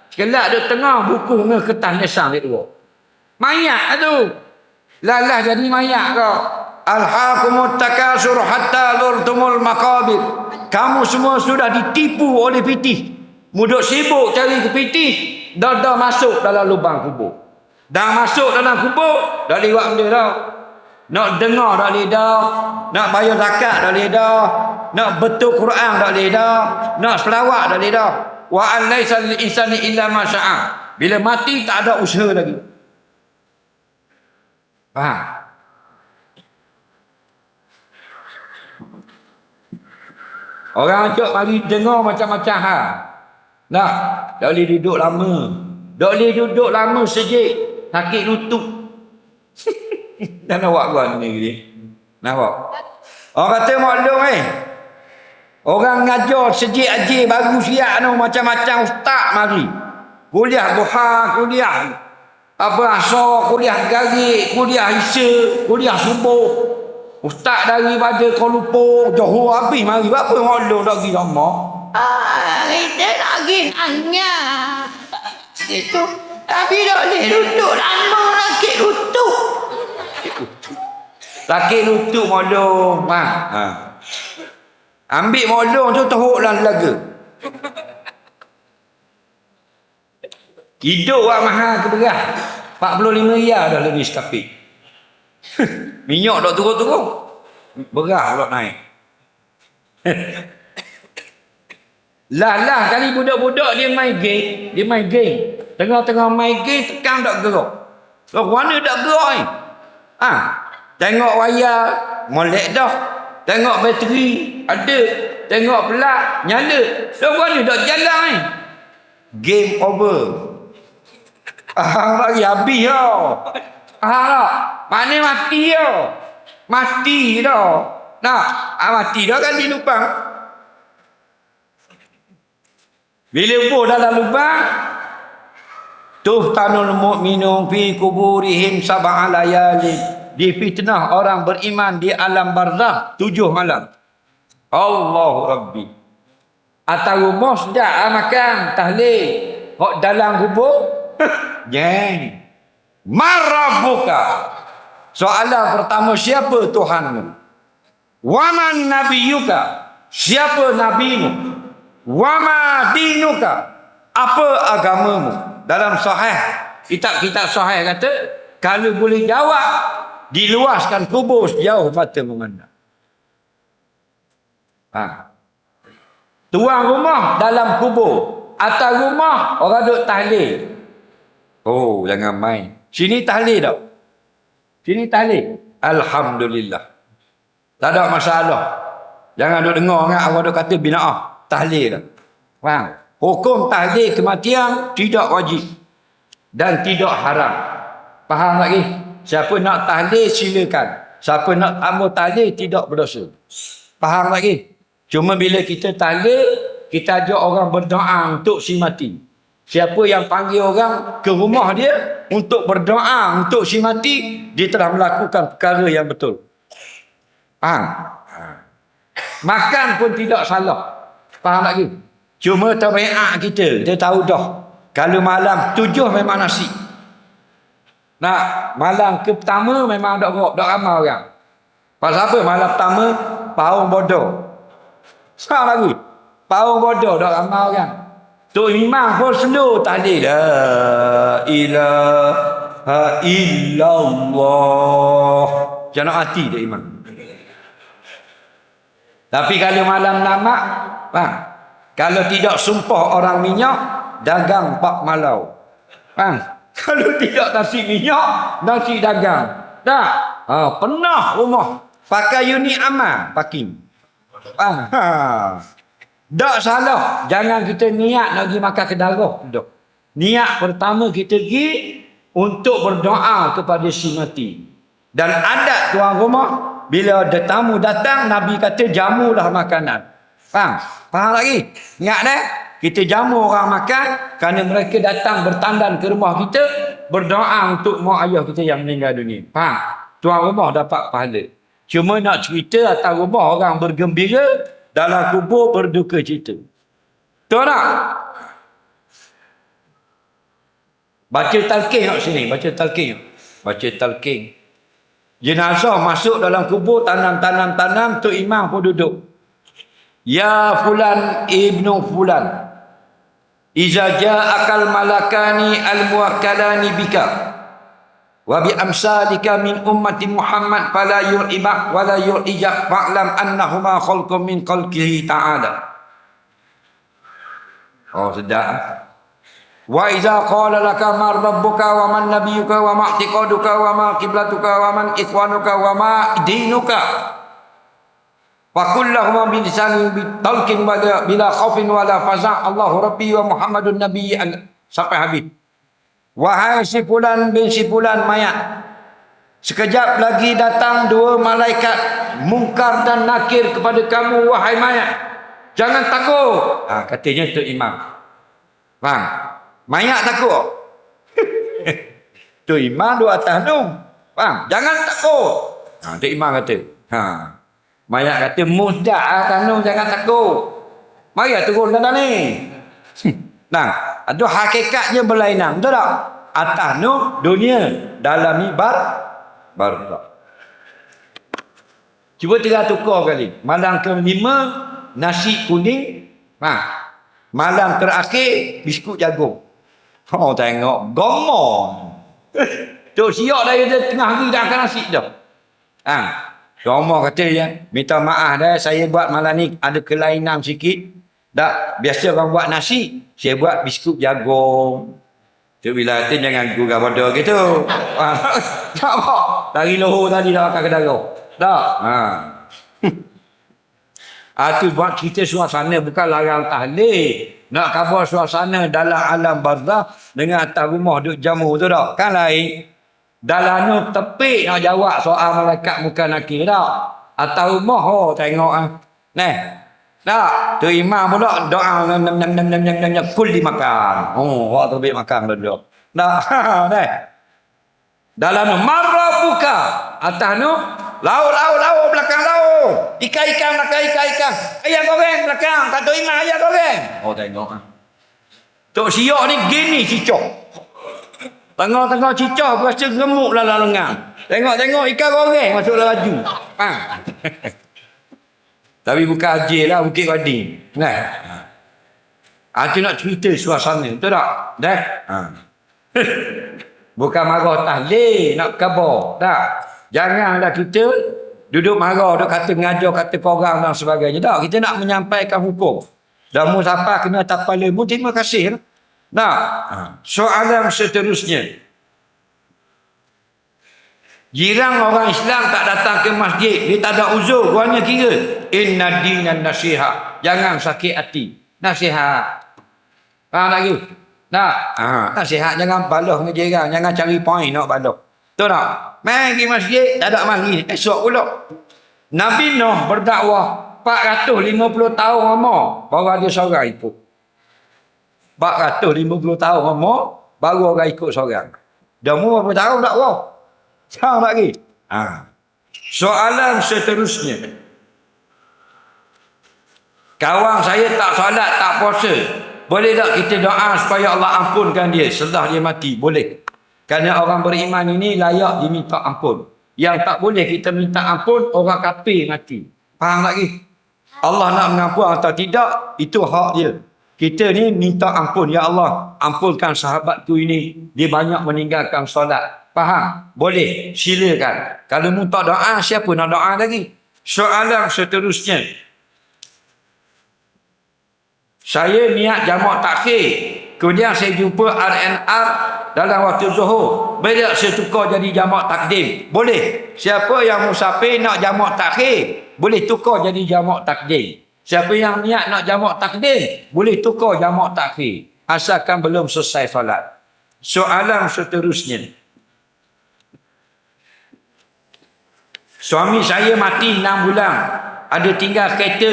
S1: Cekelak duduk tengah buku dengan kertas nesang dia dua. Mayat tu. Lalah jadi mayat kau. Alhaqumut takasur hatta zurtumul maqabir. Kamu semua sudah ditipu oleh pitih. Muduk sibuk cari ke pitih, dah masuk dalam lubang kubur. Dah masuk dalam kubur, dah lewat benda dah. Nak dengar dah boleh dah. Nak bayar zakat dah boleh dah. Nak betul Quran dah boleh dah. Nak selawat dah boleh dah. Wa an laisa lil insani illa ma syaa. Bila mati tak ada usaha lagi. Faham? Orang ajak mari dengar macam-macam hal. Nah, tak boleh duduk lama. Tak boleh duduk lama sejik. Sakit lutut. Dan awak buat ni. Nampak? Orang kata maklum orang ngajar sejik aje baru siap no macam-macam ustaz mari. Kuliah duha, kuliah apa asar, kuliah garik, kuliah isya, kuliah subuh. Ustaz daripada Kuala Lumpur, Johor habis mari. Apa maklum tak pergi sama?
S2: Kita nak pergi hanya. Itu. Tapi tak boleh duduk lama rakit lutut.
S1: Rakit lutut molong. Ambil molong tu teruk dalam laga. Hidup wak mahal ke beras. 45 riyal dah lebih sekapik. Minyak tak turun-turun. Beras pula naik. Lah kali budak-budak dia main game. Tengah-tengah main game tekan tak gerak. Loh mana tak gerak ni? Tengok wayar molek dah. Tengok bateri ada. Tengok pelat nyala. Loh mana tak jalan ni? Game over. Lagi habis dah. Mana mati dah. Mati dah. Mati dah kan di lubang. Bila buh dalam lubang, tuhtanul mu'minun fi kuburihim sab'a layali. Difitnah orang beriman di alam barzakh 7 malam. Allahu Rabbi. Atau rumah sejak makan tahlil. Hok dalam kubur. Jeng. Marabuka. Soalan pertama, siapa Tuhanmu? Waman nabiyuka. Siapa nabimu? Wama dinuka. Apa agamamu? Dalam sahih, kitab-kitab sahih kata, kalau boleh jawab, diluaskan kubur sejauh mata memandang. Tuan rumah dalam kubur, Atas rumah orang duk tahlil. Oh, jangan main. Sini tahlil tak? Sini tahlil. Alhamdulillah. Tak ada masalah. Jangan duk dengar kan orang duk kata binaah. Tahlil tak? Faham? Hukum tahlil kematian tidak wajib. Dan tidak haram. Faham lagi? Siapa nak tahlil silakan. Siapa nak tambah tahlil tidak berdosa. Faham lagi? Cuma bila kita tahlil, kita ajak orang berdoa untuk si mati. Siapa yang panggil orang ke rumah dia untuk berdoa untuk si mati, dia telah melakukan perkara yang betul. Faham? Makan pun tidak salah. Faham lagi? Cuma tabiat kita tahu dah. Kalau malam 7 memang nasi. Nah, malam ke pertama memang dak ramai orang. Pasal apa malam pertama? Paung bodoh. Faham lagi? Paung bodoh dak ramai orang. Tok Imam pun slow tadi. La ilaha illallah. Jangan hati Tok Imam. Tapi kalau malam namak, kalau tidak sumpah orang minyak, dagang pak malau. Kalau tidak nasi minyak, nasi dagang. Tak? Pernah rumah pakai unit amal parking. Tak salah. Jangan kita niat nak pergi makan kedarah. Niat pertama kita pergi untuk berdoa kepada si mati. Dan adat tuan rumah, bila ada tamu datang, Nabi kata jamulah makanan. Faham lagi? Ingat dah? Kita jamu orang makan kerana mereka datang bertandan ke rumah kita berdoa untuk mak ayah kita yang meninggal dunia. Faham? Tuan rumah dapat pahala. Cuma nak cerita atas rumah orang bergembira, dalam kubur berduka cita. Betul tak? Baca talqin kat sini, baca talqin. Baca talqin. Jenazah masuk dalam kubur, tanam, Tok Imam pun duduk. Ya fulan ibnu fulan, iza ja'akal malakani al-muwakkalani bika wa bi amsalika min ummati Muhammad fala yu'ibak wa la yu'ijak fa'lam annahuma khalqum min khalqihi ta'ala. Oh, sedap. Wa iza qala laka man rabbuka wa man nabiyyuka wa ma i'tiqaduka wa ma qiblatuka wa man ikhwanuka wa ma dinuka faqul lahum bi lisanin bi talqin bila khaufin wala faza' Allahu rabbi wa Muhammadun nabi sampai habis. Wahai si fulan bin si fulan mayat, sekejap lagi datang 2 malaikat mungkar dan nakir kepada kamu wahai mayat. Jangan takut. Katanya Tok Imam. Faham? Mayat takut. Tok Imam duduk atas tu. Faham? Jangan takut. Tok Imam kata. Mayat kata mudah atas tu, jangan takut. Mari turun dalam ni. Ada hakikatnya berlainan. Betul tak? Atas tu dunia, dalam ni barzakh. Cuba tengah tukar kali. Malam ke-5 nasi kuning. Malam terakhir biskut jagung. Tengok gomong. Tok siap dah dia tengah hari dah akan nasi dah. Gomong kata ya, minta maaf dah saya buat malam ni ada kelainan sikit. Tak, biasa orang buat nasi, saya buat biskut jagung. Tu bila hati jangan gurau bodoh gitu. Tak apa. Dari lohor tadi dah makan kedarah. Tak? Itu buat kita suasana bukan larang tahlil. Nak khabar suasana dalam alam barzakh dengan atas rumah duduk jamu tu tak? Kan lain. Dalam tu tepik nak jawab soal malaikat muka nakir tak? Atas rumah tengok Nah. Tak, tu imam pula doa kul dimakan. Awak terbit makan dulu. Nah, dalam marah buka atas tu lau belakang lau. Ikan belakang. Ayam goreng belakang, kata imam ayam goreng. Tengok Tok siok ni gini cicok. Tengah-tengah cicok rasa gemuk dalam lengan. Tengok ikan goreng masuk dalam baju. Tapi bukan haji lah, Bukit Wading. Itu nak cerita suasana, betul tak? Bukan marah tahlil, nak khabar. Tak? Janganlah kita duduk marah, duduk kata mengajar, kata korang dan sebagainya. Tak, kita nak menyampaikan hukum. Dan mu siapa kena tapala mu, terima kasih. Nah, soalan seterusnya. Jiran orang Islam tak datang ke masjid, dia tak ada uzur, guanya kira inna dinan nasihat. Jangan sakit hati. Nasihat. Faham lagi? Nah, nasihat jangan baloh dengan jiran, jangan cari poin nak baloh. Betul tak? Main pergi masjid, tak ada mari, esok pula. Nabi Nuh berdakwah 450 tahun umur, baru ada seorang ikut. 450 tahun umur, baru orang ikut seorang. Dah umur berapa tahun dakwah? Faham lagi? Soalan seterusnya. Kawan saya tak solat, tak puasa. Boleh tak kita doa supaya Allah ampunkan dia setelah dia mati? Boleh. Kerana orang beriman ini layak diminta ampun. Yang tak boleh kita minta ampun, orang kafir mati. Faham lagi? Allah nak mengampun atau tidak, itu hak dia. Kita ni minta ampun. Ya Allah, ampunkan sahabatku ini. Dia banyak meninggalkan solat. Faham? Boleh. Silakan. Kalau minta doa, siapa nak doa lagi? Soalan seterusnya. Saya niat jamak takhir. Kemudian saya jumpa RNR dalam waktu zuhur. Bila saya tukar jadi jamak takdim. Boleh. Siapa yang musafir nak jamak takhir, boleh tukar jadi jamak takdim. Siapa yang niat nak jamak takdim, boleh tukar jamak takhir. Asalkan belum selesai solat. Soalan seterusnya. Suami saya mati 6 bulan. Ada tinggal kereta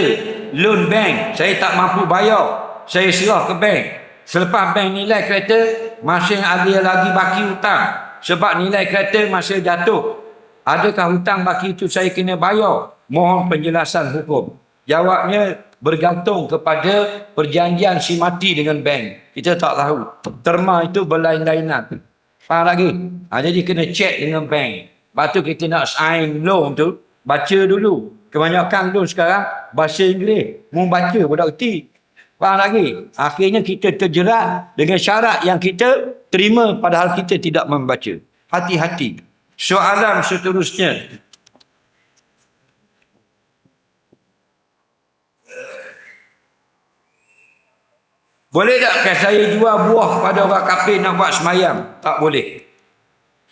S1: loan bank. Saya tak mampu bayar. Saya serah ke bank. Selepas bank nilai kereta, masih ada lagi baki hutang. Sebab nilai kereta masih jatuh. Adakah hutang baki itu saya kena bayar? Mohon penjelasan hukum. Jawabnya bergantung kepada perjanjian si mati dengan bank. Kita tak tahu. Terma itu berlain-lainan. Faham lagi? Jadi kena cek dengan bank. Lepas tu kita nak sign loan tu, baca dulu. Kebanyakan loan sekarang bahasa Inggeris. Mu baca pun tak erti. Faham lagi? Akhirnya kita terjerat dengan syarat yang kita terima padahal kita tidak membaca. Hati-hati. Soalan seterusnya. Boleh tak saya jual buah pada orang kafir nak buat semayang? Tak boleh.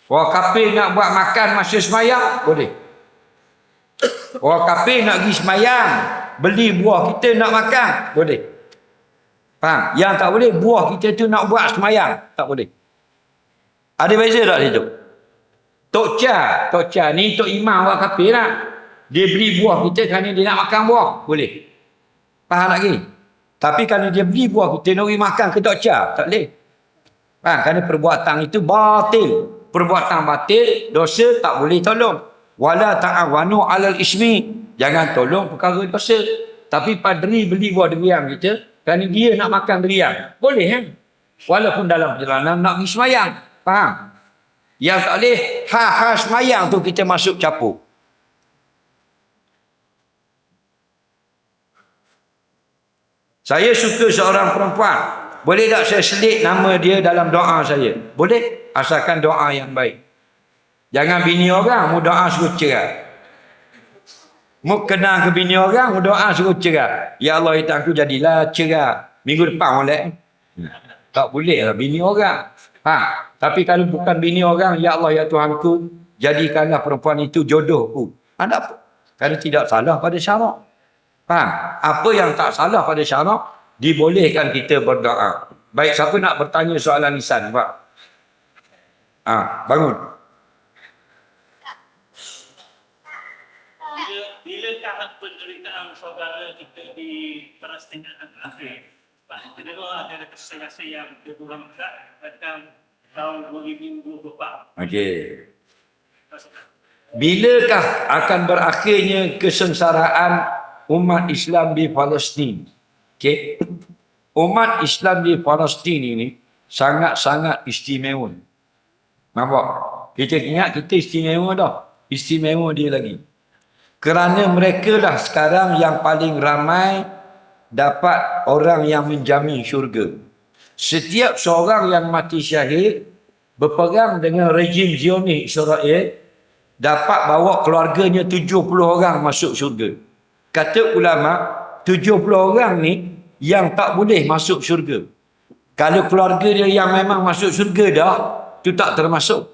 S1: Orang kafir nak buat makan masa semayang? Boleh. Orang kafir nak pergi semayang, beli buah kita nak makan? Boleh. Faham? Yang tak boleh, buah kita tu nak buat semayang? Tak boleh. Ada beza tak situ? Tok Cha ni Tok Imam orang kafir lah. Dia beli buah kita kerana dia nak makan buah? Boleh. Faham lagi? Tapi kalau dia beli buah kita nak pergi makan ke Tok Cha? Tak boleh. Faham? Kerana perbuatan itu batil. Perbuatan batil, dosa, tak boleh tolong. Wala ta'awanu 'alal ismi. Jangan tolong perkara dosa. Tapi padri beli buah durian kita kerana dia nak makan durian. Boleh kan? Walaupun dalam perjalanan nak pergi semayang. Faham? Yang tak boleh, semayang tu kita masuk capur. Saya suka seorang perempuan. Boleh tak saya selit nama dia dalam doa saya? Boleh. Asalkan doa yang baik. Jangan bini orang, mu doa suruh cerai. Mu kenal ke bini orang, mu doa suruh cerai. Ya Allah, aku jadilah cerai. Minggu depan boleh. Tak boleh lah bini orang. Tapi kalau bukan bini orang, ya Allah, ya Tuhanku, jadikanlah perempuan itu jodohku. Ada apa? Kerana tidak salah pada syarak. Faham? Apa yang tak salah pada syarak, dibolehkan kita berdoa. Baik, siapa nak bertanya soalan lisan, Pak? Bangun.
S3: Bilakah penderitaan saudara kita di pertengahan akhir? Kenapa ada kesalahan yang berulang pada tahun 2024?
S1: Okey. Bilakah akan berakhirnya kesengsaraan umat Islam di Palestin? Okey. Umat Islam di Palestin ini sangat-sangat istimewa. Nampak? Kita ingat kita istimewa dah. Istimewa dia lagi. Kerana mereka lah sekarang yang paling ramai dapat orang yang menjamin syurga. Setiap seorang yang mati syahid berperang dengan rejim Zionis Israel dapat bawa keluarganya 70 orang masuk syurga. Kata ulama, 70 orang ni yang tak boleh masuk syurga. Kalau keluarga dia yang memang masuk syurga dah, tu tak termasuk.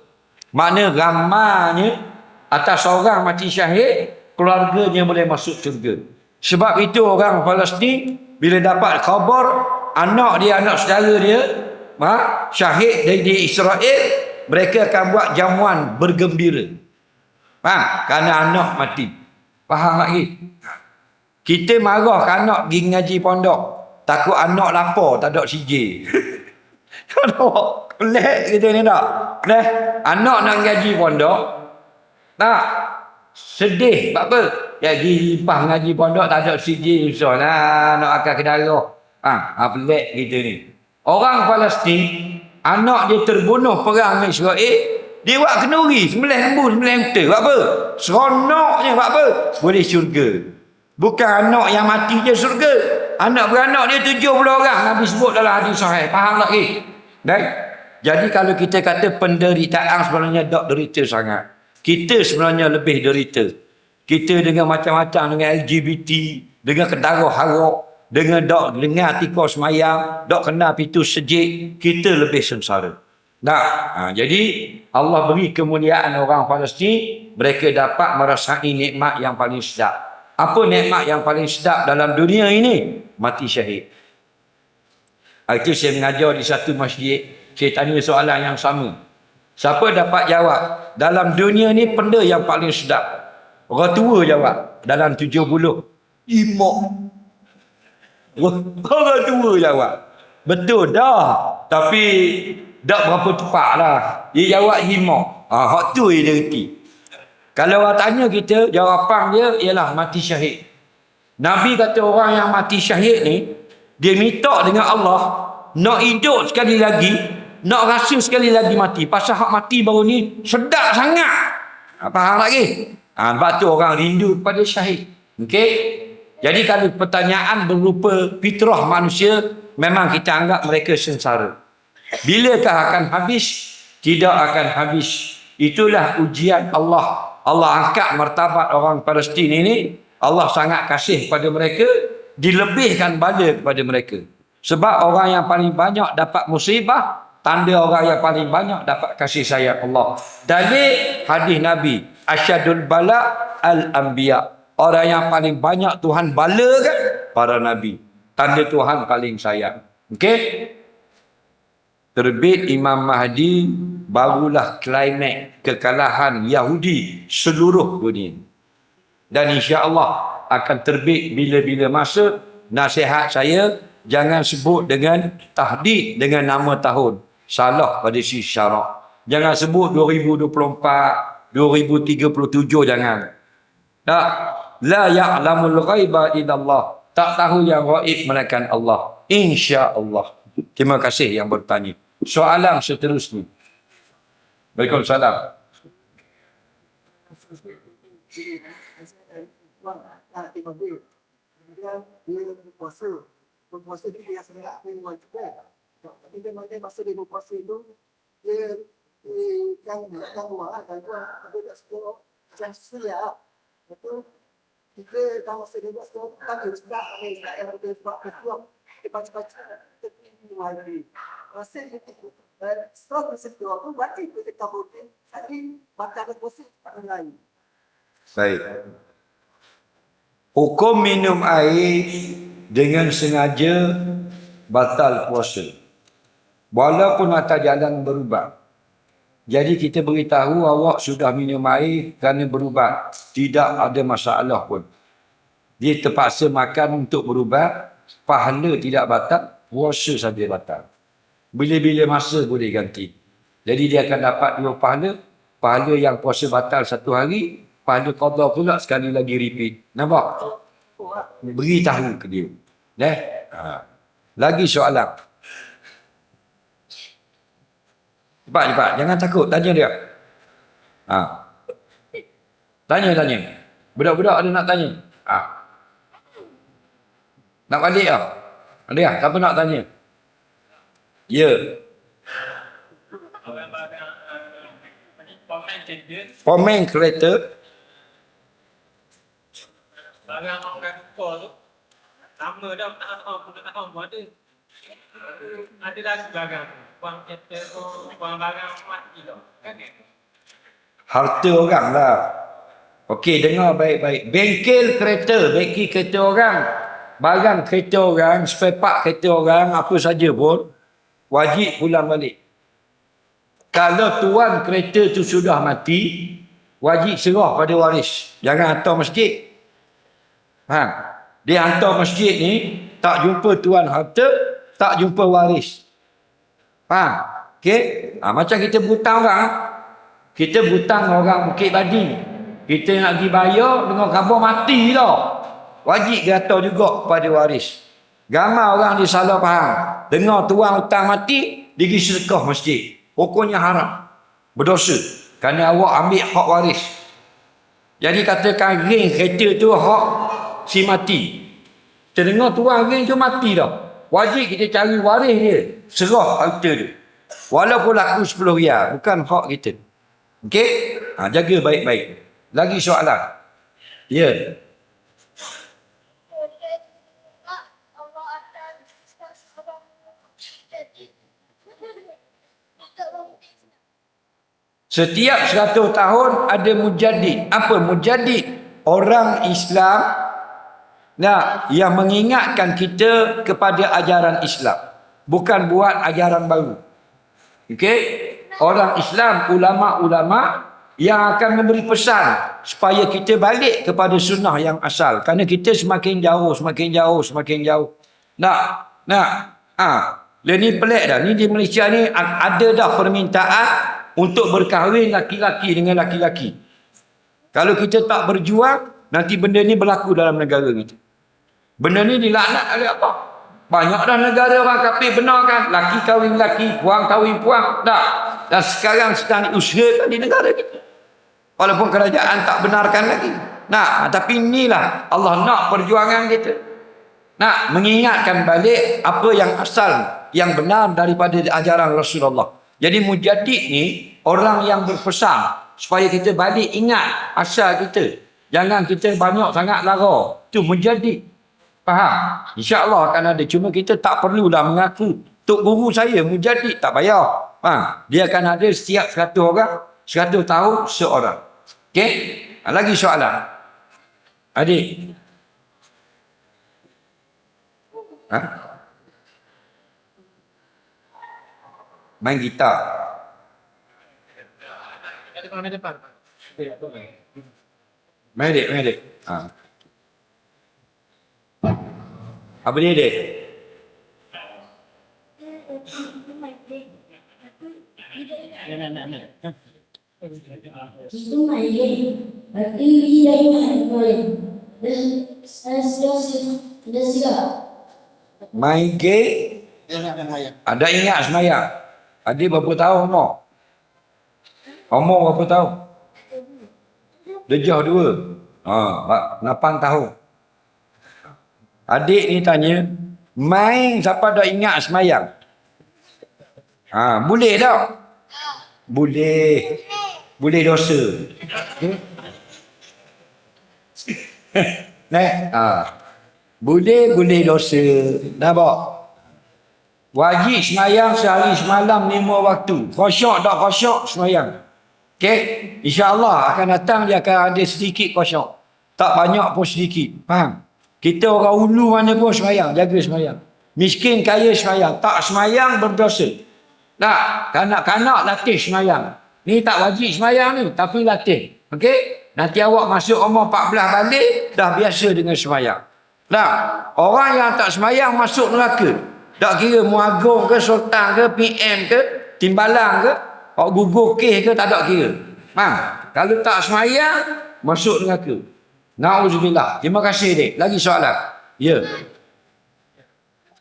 S1: Makna ramanya atas orang mati syahid, keluarganya boleh masuk syurga. Sebab itu orang Palestin bila dapat khabar anak dia, anak saudara dia syahid di Israel, mereka akan buat jamuan bergembira. Faham? Kerana anak mati. Faham lagi? Kita marah kan anak pergi ngaji pondok. Takut anak lapar, tak ada CJ. Anak pelik kita ni tak? Anak nak ngaji pondok, tak? Sedih. Sebab apa? Ya, pergi limpah ngaji pondok, tak ada CJ. Susah lah, nak akan ke darah. Pelik kita ni. Orang Palestin, anak dia terbunuh perang Israel, dia buat kenduri, sembelih lembu, sembelih unta. Buat apa? Seronoknya, buat apa? Boleh syurga. Bukan anak yang mati je syurga. Anak beranak dia 70 orang Nabi sebut dalam hadis sahih. Faham tak lagi? Jadi kalau kita kata penderitaan sebenarnya tak derita sangat. Kita sebenarnya lebih derita. Kita dengan macam-macam, dengan LGBT, dengan kedarah harok, dengan dok dengar tikar semayang, dok kena pintu sejik, kita lebih sengsara. Jadi Allah beri kemuliaan orang Palestin, mereka dapat merasai nikmat yang paling sedap. Apa nikmat yang paling sedap dalam dunia ini? Mati syahid. Itu saya mengajar di satu masjid, saya tanya soalan yang sama. Siapa dapat jawab? Dalam dunia ni benda yang paling sedap. Orang tua jawab. Dalam 70. Imak. Orang tua jawab. Betul dah. Tapi tak berapa tepat lah. Dia jawab himak. Hak tu dia reti. Kalau orang tanya kita, jawapan dia ialah mati syahid. Nabi kata orang yang mati syahid ni, dia minta dengan Allah, nak hidup sekali lagi, nak rasa sekali lagi mati. Pasal hak mati baru ni, sedap sangat. Faham lagi? Sebab tu orang rindu kepada syahid. Okey? Jadi kalau pertanyaan berupa fitrah manusia, memang kita anggap mereka sengsara. Bilakah akan habis? Tidak akan habis. Itulah ujian Allah. Allah angkat martabat orang Palestin ini. Allah sangat kasih kepada mereka, dilebihkan bala kepada mereka. Sebab orang yang paling banyak dapat musibah, tanda orang yang paling banyak dapat kasih sayang Allah. Dalil hadis Nabi, asyadul bala al-anbiya. Orang yang paling banyak Tuhan bala kan? Para Nabi. Tanda Tuhan paling sayang. Okey? Terbit Imam Mahdi, barulah klimaks kekalahan Yahudi seluruh dunia. Dan insya-Allah akan terbit bila-bila masa. Nasihat saya, jangan sebut dengan tahdid dengan nama tahun. Salah pada sisi syarak. Jangan sebut 2024, 2037, jangan. Tak. La ya'lamul ghaiba illallah. Tak tahu yang gaib melainkan Allah. Insya-Allah. Terima kasih yang bertanya. Soalan seterusnya. Waalaikumsalam.
S4: Berpuasa itu dia sebenarnya apa yang juga. Tapi dia masa dia berpuasa itu dia yang luar dan dia tak suka macam siap. Betul. Kita kalau masa dia buat tu kan dia sudah yang dia buat ketua dia baca-baca lagi. Rasa itu setelah bersetua tu baca kita kabulkan. Jadi baca berpuasa pada lain.
S1: Baik. Hukum minum air dengan sengaja batal puasa. Walaupun atas jalan berubat. Jadi kita beritahu awak sudah minum air kerana berubat. Tidak ada masalah pun. Dia terpaksa makan untuk berubat. Pahala tidak batal. Puasa saja batal. Bila-bila masa boleh ganti. Jadi dia akan dapat 2 pahala. Pahala yang puasa batal 1 hari. Pahala qada pula sekali lagi repeat. Nampak? Beritahu ke dia. Lagi soalan. Cepat. Jangan takut. Tanya dia. Tanya. Budak-budak ada nak tanya? Nak balik tak? Ada tak? Siapa nak tanya? Ya. Komen kereta.
S3: Barang orang lupa tu, sama dah tahun ada. Ada lagi barang. Wang kereta tu, wang barang mati dah. Kan?
S1: Harta orang lah. Okey, dengar baik-baik. Bengkel kereta orang, barang kereta orang, spare part kereta orang, apa saja pun, wajib pulang balik. Kalau tuan kereta tu sudah mati, wajib serah pada waris. Jangan hantar masjid. Faham? Dia hantar masjid ni, tak jumpa tuan harta, tak jumpa waris. Faham? Okey? Macam kita berhutang orang. Kita berhutang orang Bukit Badi. Kita nak pergi bayar dengan khabar mati dah. Wajib dia hantar juga kepada waris. Ramai orang dia salah faham. Dengar tuan hutang mati, dia pergi sedekah masjid. Pokoknya haram. Berdosa. Kerana awak ambil hak waris. Jadi katakan ring kereta tu hak si mati. Kita dengar tuan ring tu mati dah. Wajib kita cari waris dia. Serah harta dia. Walaupun laku 10 riyal. Bukan hak kita. Okey? Jaga baik-baik. Lagi soalan? Ya. Setiap 100 tahun ada mujaddid. Apa mujaddid? Orang Islam yang mengingatkan kita kepada ajaran Islam. Bukan buat ajaran baru. Okey? Orang Islam, ulama-ulama yang akan memberi pesan supaya kita balik kepada sunnah yang asal. Kerana kita semakin jauh. Ni pelik dah. Ni di Malaysia ni ada dah permintaan untuk berkahwin laki-laki dengan laki-laki. Kalau kita tak berjuang, nanti benda ni berlaku dalam negara kita. Benda ni dilaknat oleh apa? Banyak dah negara orang kafir benarkan. Laki kahwin laki, puang kahwin puang. Dan sekarang sedang diusahakan di negara kita. Walaupun kerajaan tak benarkan lagi. Tapi inilah Allah nak perjuangan kita. Nak mengingatkan balik apa yang asal, yang benar daripada ajaran Rasulullah. Jadi mujaddid ni orang yang berpesan supaya kita balik ingat asal kita. Jangan kita banyak sangat lara. Itu mujaddid. Faham? InsyaAllah akan ada. Cuma kita tak perlulah mengaku. Tok guru saya mujaddid, tak payah. Faham? Dia akan ada setiap 100 orang, 100 tahun seorang. Okey? Lagi soalan? Adik? Main gitar? Main adik. Apa dia dek?
S5: Itu main game. Tapi dia ingat boleh. Dah siap.
S1: Main game? Ada ingat semayang? Adik berapa tahun umur? Umur berapa tahun? Dejah 2. 8 tahun. Adik ni tanya, main siapa dah ingat semayang? Boleh tak? Boleh. Boleh dosa. Boleh dosa. Nampak? Wajib semayang sehari semalam 5 waktu. Khusyuk tak khusyuk semayang. Okey? InsyaAllah akan datang dia akan ada sedikit khusyuk. Tak banyak pun sedikit. Faham? Kita orang ulu mana pun semayang. Jaga semayang. Miskin kaya semayang. Tak semayang berdosa. Tak? Kanak-kanak latih semayang. Ni tak wajib semayang ni. Tapi latih. Okey? Nanti awak masuk umur 14 balik. Dah biasa dengan semayang. Tak? Orang yang tak semayang masuk neraka. Tak kira muagung ke, sultan ke, PM ke, timbalang ke, gugur kes ke, tak ada kira. Kalau tak semayang, masuk neraka. Na'udzubillah. Terima kasih dek. Lagi soalan? Ya.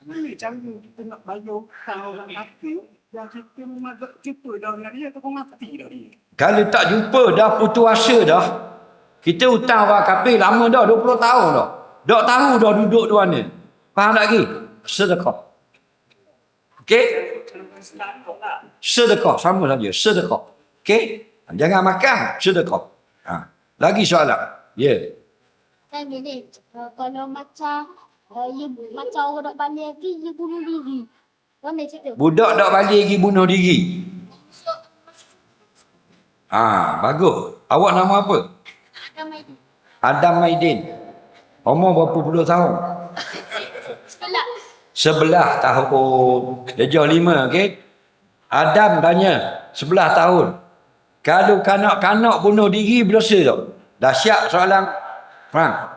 S4: Mana cara kita nak bayar orang kafir yang kita memang tak jumpa dah dengan dia ataupun mati dah dia.
S1: Kalau tak jumpa dah putus asa dah. Kita hutang orang kafir lama dah, 20 tahun dah. Tak tahu dah duduk di mana. Faham tak lagi? Sedekah. Okey? Sedekah. Sama saja. Sedekah. Okey? Jangan makan. Sedekah. Lagi soalan? Ya.
S5: Kan gini, kalau macam Dia macam orang nak balik lagi, dia bunuh diri. Mana cerita?
S1: Budak tak balik lagi bunuh diri. Bagus. Awak nama apa?
S5: Ada main tu.
S1: Adam Maidin. Umur berapa puluh tahun?
S5: Sebelah.
S1: 11 tahun. Darjah 5, okey? Adam tanya, 11 tahun. Kalau kanak-kanak bunuh diri, berdosa tak? Dah siap soalan? Faham?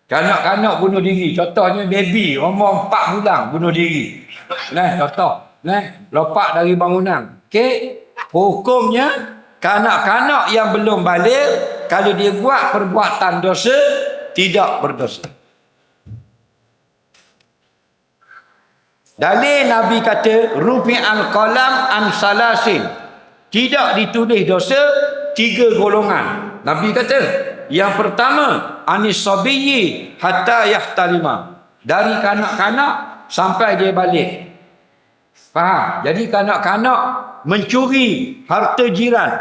S1: Kanak-kanak bunuh diri. Contohnya baby, umur 4 bulan bunuh diri. Contoh. Lopak dari bangunan. Okey? Hukumnya, kanak-kanak yang belum balik, kalau dia buat perbuatan dosa, tidak berdosa. Dalil Nabi kata rufi'al qalam an salasin, tidak ditulis dosa 3 golongan. Nabi kata yang pertama anis sabiyyi hatta yahtalima, dari kanak-kanak sampai dia balik. Faham? Jadi kanak-kanak mencuri harta jiran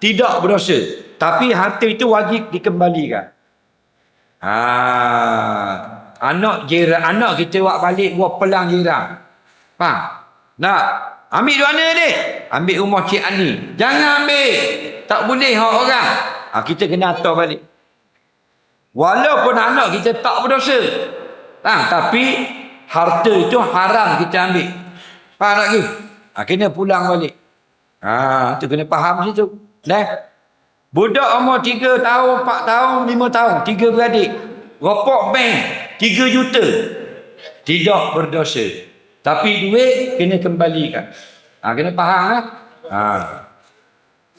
S1: tidak berdosa, tapi harta itu wajib dikembalikan. Anak jiran, anak kita buat balik buat pelang jiran. Faham? Nak ambil duit mana ni? Ambil rumah Cik Ani. Jangan ambil. Tak boleh hak orang. Kita kena atur balik. Walaupun anak kita tak berdosa. Tapi harta itu haram kita ambil. Faham lagi? Kena pulang balik. Tu kena faham situ. Budak umur 3 tahun, 4 tahun, 5 tahun, 3 beradik. Ropok bank 3 juta. Tidak berdosa. Tapi duit kena kembalikan. Kena faham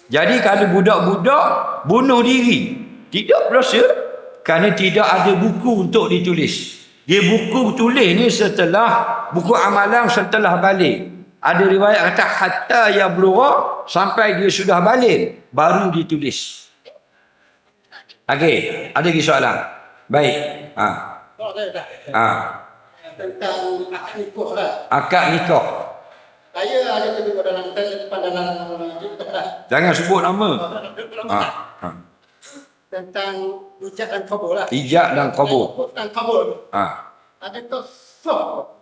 S1: Jadi kalau budak-budak bunuh diri, tidak berdosa kerana tidak ada buku untuk ditulis. Dia buku tulis ni setelah buku amalan setelah balik. Ada riwayat kata hatta yablugha, sampai dia sudah balik baru ditulis. Okey, ada lagi soalan? Baik.
S4: Tentang akad nikah lah.
S1: Akad nikah.
S4: Saya ada tengok dalam pandangan YouTube lah.
S1: Jangan sebut nama.
S4: Tentang ijab dan kabul lah.
S1: Ijab dan kabul.
S4: Dan kabul. Adakah sah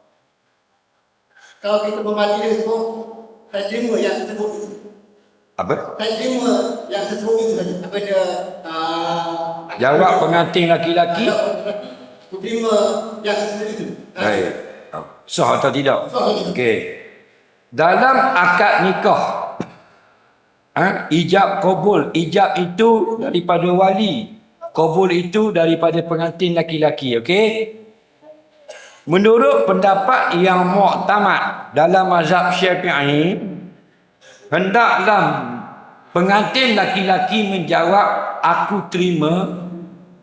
S4: kalau kita memajlis itu, saya terima yang tersebut itu.
S1: Apa?
S4: Saya terima yang tersebut itu saja. Apa dia?
S1: Jawab pengantin laki-laki.
S4: Saya terima yang tersebut itu.
S1: Baik. Sah atau tidak?
S4: Sah.
S1: Okey. Dalam akad nikah, ijab kabul. Ijab itu daripada wali. Kabul itu daripada pengantin laki-laki. Okey? Menurut pendapat yang muktamad dalam mazhab Syafi'i, hendaklah pengantin laki-laki menjawab aku terima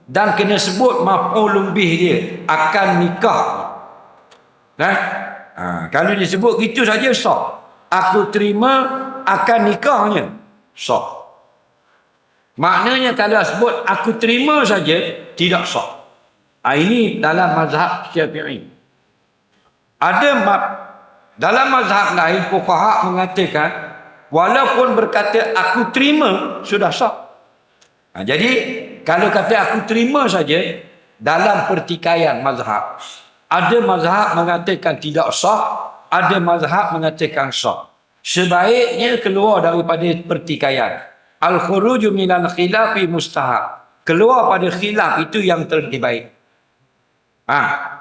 S1: dan kena sebut maf'ul bih dia, akan nikah. Kalau disebut gitu saja sah. Aku terima akan nikahnya, sah. Maknanya kalau sebut aku terima saja tidak sah. Ini dalam mazhab Syafi'i. Dalam mazhab lain fuqaha mengatakan walaupun berkata aku terima sudah sah. Jadi kalau kata aku terima saja dalam pertikaian mazhab, ada mazhab mengatakan tidak sah, ada mazhab mengatakan sah. Sebaiknya keluar daripada pertikaian. Al-khuruju minal khilafi mustahab. Keluar pada khilaf itu yang terbaik.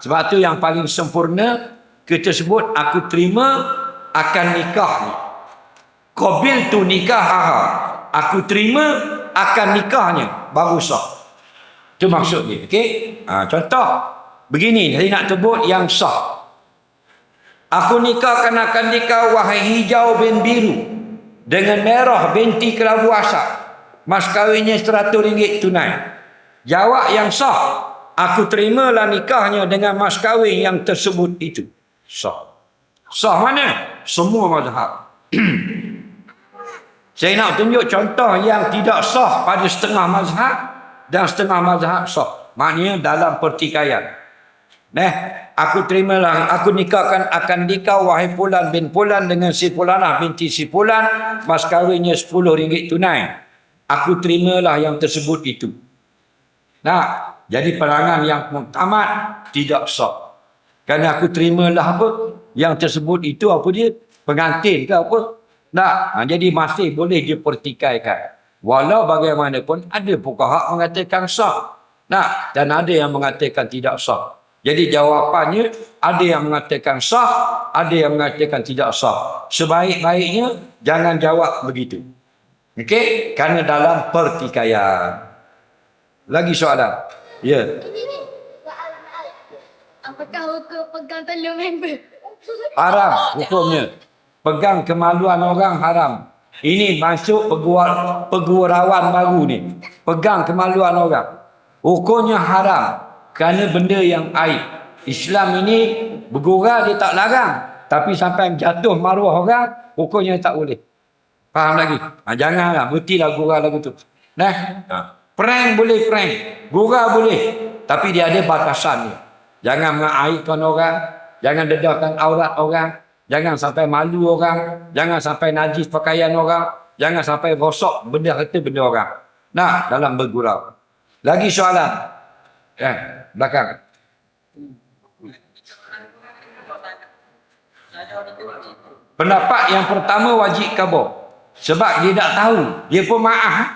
S1: Sebab itu yang paling sempurna kita sebut aku terima akan nikah. Qabil tu nikah. Aku terima akan nikahnya, baru sah. Itu maksudnya. Okey? Contoh begini, saya nak sebut yang sah. Aku nikahkan akan nikah wahai hijau bin biru dengan merah binti kelabu asap. Mas kahwinnya RM100 tunai. Jawab yang sah, aku terimalah nikahnya dengan mas kahwin yang tersebut itu. Sah. Sah mana? Semua mazhab. Saya nak tunjuk contoh yang tidak sah pada setengah mazhab dan setengah mazhab sah. Maknanya dalam pertikaian. Aku terimalah, aku nikahkan akan nikah wahai Fulan bin Fulan dengan si Fulanah binti si Fulan, mas kahwinnya RM10 tunai. Aku terimalah yang tersebut itu. Jadi perangan yang muktamad tidak sah. Kerana aku terimalah apa yang tersebut itu apa dia? Pengantin ke apa? Tak. Jadi masih boleh dipertikaikan. Walau bagaimanapun ada fuqaha mengatakan sah. Nah, dan ada yang mengatakan tidak sah. Jadi jawapannya ada yang mengatakan sah, ada yang mengatakan tidak sah. Sebaik-baiknya jangan jawab begitu. Okey? Kerana dalam pertikaian. Lagi soalan? Ya.
S5: Apakah hukum pegang telur member?
S1: Haram hukumnya. Pegang kemaluan orang haram. Ini masuk pegurawan baru ni. Pegang kemaluan orang. Hukumnya haram. Kerana benda yang aib. Islam ini bergurau dia tak larang. Tapi sampai jatuh maruah orang, hukumnya tak boleh. Faham lagi? Janganlah. Mestilah gurau lagu tu. Nah, prank boleh prank. Gurau boleh. Tapi dia ada batasan dia. Jangan mengaibkan orang. Jangan dedahkan aurat orang. Jangan sampai malu orang. Jangan sampai najis pakaian orang. Jangan sampai rosak benda harta benda orang. Nah, dalam bergurau. Lagi soalan? Belakang. Pendapat yang pertama wajib khabar. Sebab dia tak tahu. Dia pun maaf.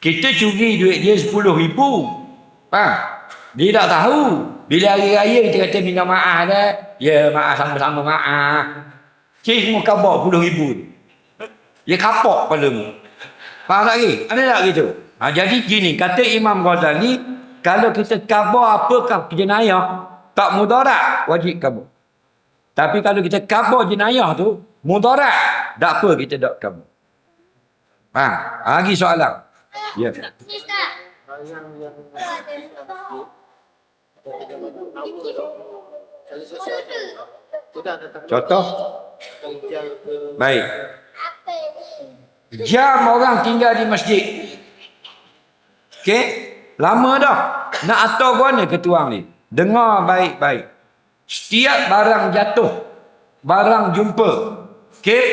S1: Kita curi duit dia 10,000. Faham? Dia tak tahu. Bila hari raya kita kata minta maaf dah. Ya maaf sama-sama maaf. Cik semua khabar 10,000. Dia kapok pada mu. Faham tak lagi? Ada tak gitu? Jadi gini, kata Imam Ghazali, kalau kita khabar apakah jenayah, tak mudarat, wajib khabar. Tapi kalau kita khabar jenayah tu, mudarat, tak apa kita tak khabar. Lagi soalan? Ya. Contoh? Baik. Jam orang tinggal di masjid. Okey? Lama dah. Nak atur mana ketuang ni? Dengar baik-baik. Setiap barang jatuh, barang jumpa. Okey?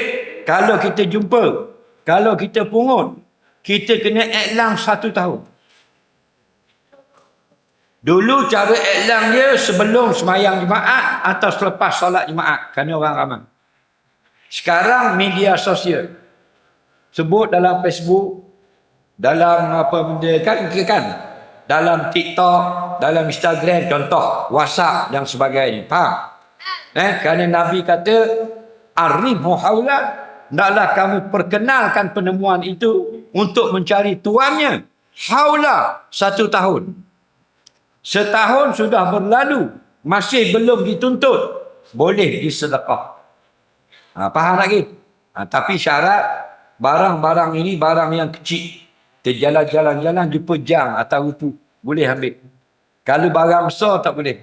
S1: Kalau kita jumpa, kalau kita pungut, kita kena iklan 1 tahun. Dulu cara iklan dia sebelum semayang Jumaat atau selepas solat Jumaat. Kerana orang ramai. Sekarang media sosial. Sebut dalam Facebook, dalam apa benda kan, dalam TikTok, dalam Instagram, contoh WhatsApp dan sebagainya. Faham? Kerana Nabi kata, Arifhu haula, hendaklah kamu perkenalkan penemuan itu untuk mencari tuannya. Haula 1 tahun. Setahun sudah berlalu, masih belum dituntut, boleh disedekah. Faham lagi? Tapi syarat, barang-barang ini barang yang kecil. Terjalan-jalan jumpa jam atau rupu, boleh ambil. Kalau barang besar tak boleh.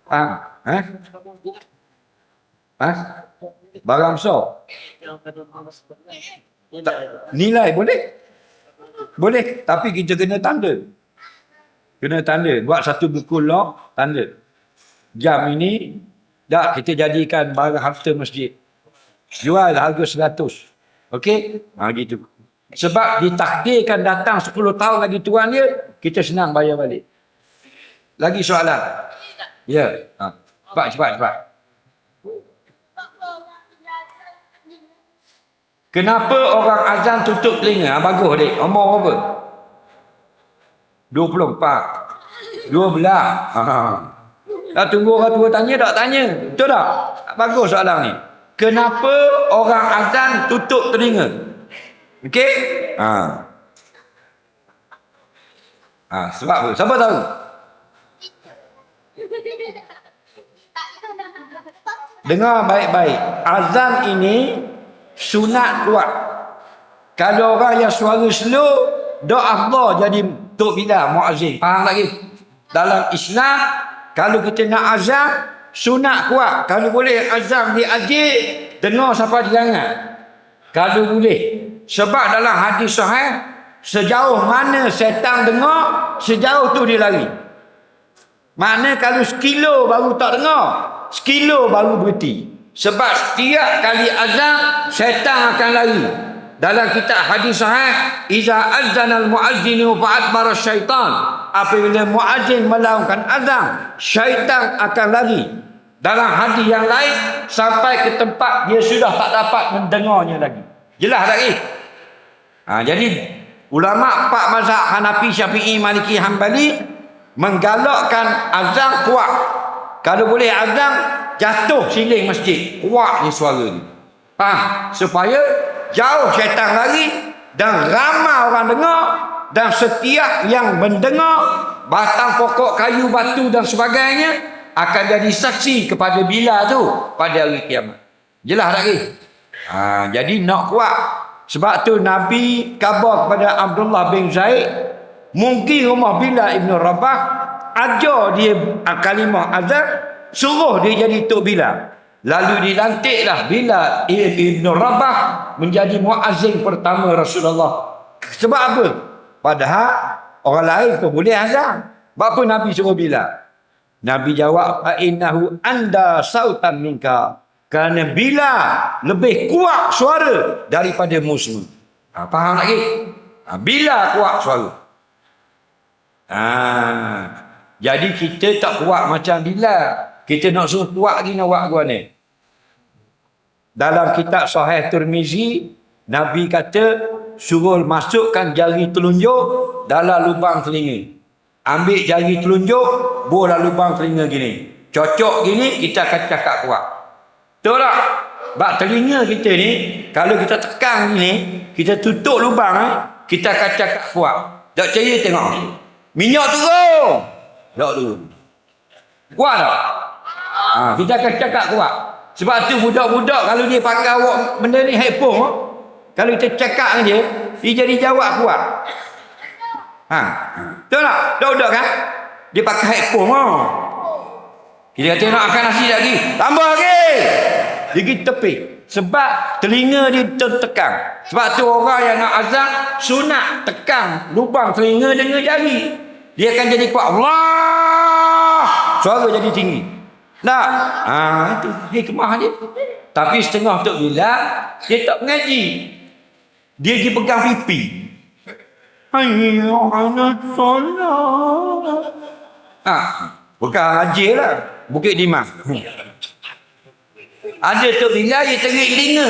S1: Faham? Barang besar. Nilai boleh? Boleh, tapi kita kena tanda. Kena tanda. Buat satu buku log, tanda. Jam ini, dah kita jadikan barang harta masjid. Jual harga 100. Okey? Gitu. Sebab ditakdirkan datang 10 tahun lagi tuan dia, kita senang bayar balik. Lagi soalan? Ya. Cepat. Kenapa orang azan tutup telinga? Bagus dek. Umur apa? 24. 12. Dah tunggu orang tua tanya tak tanya. Betul tak? Bagus soalan ni. Kenapa orang azan tutup telinga? Okey? Sebab apa? Siapa tahu? Dengar baik-baik. Azan ini sunat kuat. Kalau orang yang suara slow, doa Allah jadi Tok Bilal muazzin. Faham lagi? Dalam Islam, kalau kita nak azan, sunat kuat. Kalau boleh azan diajik, dengar sampai jangan. Kalau boleh. Sebab dalam hadis sahih, sejauh mana setan dengar, sejauh tu dia lari. Makna kalau sekilo baru tak dengar, sekilo baru berhenti. Sebab setiap kali azan, setan akan lari. dalam kitab hadis sahih, iza adzana al-muazzinu fa'adbara syaitan. Apabila muazzin melakukan azan, syaitan akan lari. Dalam hadis yang lain, sampai ke tempat dia sudah tak dapat mendengarnya lagi. Jelas tak ni? Jadi ulama empat mazhab Hanafi, Syafi'i, Maliki, Hambali menggalakkan azan kuat. Kalau boleh azan, jatuh siling masjid, kuat ni suara ni. Supaya jauh syaitan lari dan ramai orang dengar, dan setiap yang mendengar, batang pokok, kayu, batu dan sebagainya akan jadi saksi kepada Bilal tu pada hari kiamat. Jelas tak ni? Jadi nak kuat. Sebab tu Nabi khabar kepada Abdullah bin Zaid, mungkin rumah Bilal ibn Rabah, ajar dia kalimah azan, suruh dia jadi Tok Bilal. Lalu dilantiklah Bilal ibn Rabah menjadi muazzin pertama Rasulullah. Sebab apa? Padahal orang lain pun boleh azan. Sebab apa Nabi suruh Bilal? Nabi jawab, fa'innahu anda sautan minka. Kerana Bilal lebih kuat suara daripada musuh. Faham lagi? Bilal kuat suara. Jadi kita tak kuat macam Bilal. Kita nak suruh kuat lagi nak buat gua ni. Dalam kitab Sahih Tirmizi, Nabi kata suruh masukkan jari telunjuk dalam lubang telinga. Ambil jari telunjuk, bola lubang telinga gini. Cocok gini, kita akan cakap kuat. Betul tak? Sebab telinga kita ni, kalau kita tekan gini, kita tutup lubang, kita akan cakap kuat. Tak percaya tengok. Minyak turun. Tak turun. Kuat tak? Kita akan cakap kuat. Sebab tu budak-budak kalau dia pakai benda ni headphone, kalau kita cakap dengan dia jadi jawab kuat. Betul tak? Budak-budak kan? Dia pakai headphone. Kita kata nak makan nasi lagi, tambah lagi. Dia pergi tepi. Sebab telinga dia tertekan. Sebab tu orang yang nak azan sunat tekan lubang telinga dengan jari. Dia akan jadi kuat. Allah. Suara jadi tinggi. Tak? Itu hikmah dia. Tapi setengah Tok Bilal, dia tak mengaji. Dia pergi pegang pipi. Hayya ala solat. Bukan haji lah. Bukit Timah. Ada Tok Bilal, dia terik telinga.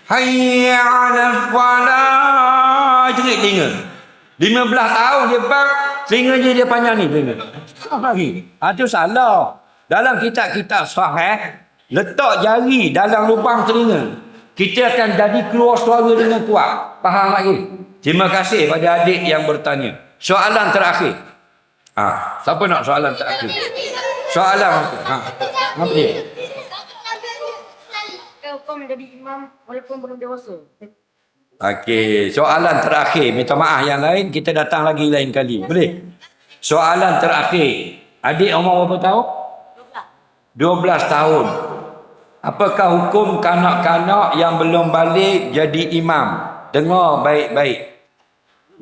S1: Hayya ala solat. Terik telinga. 15 tahun dia bang, telinga dia panjang ni. Itu salah. Dalam kitab-kitab sahih, letak jari dalam lubang telinga, kita akan jadi keluar suara dengan kuat. Faham lagi? Terima kasih pada adik yang bertanya. Soalan terakhir. Siapa nak soalan terakhir? Soalan apa? Apa dia?
S5: Hukum menjadi imam walaupun belum dewasa.
S1: Okey, soalan terakhir. Minta maaf yang lain, kita datang lagi lain kali. Boleh? Soalan terakhir. Adik umur berapa tahun? 12 tahun. Apakah hukum kanak-kanak yang belum balik jadi imam? Dengar baik-baik.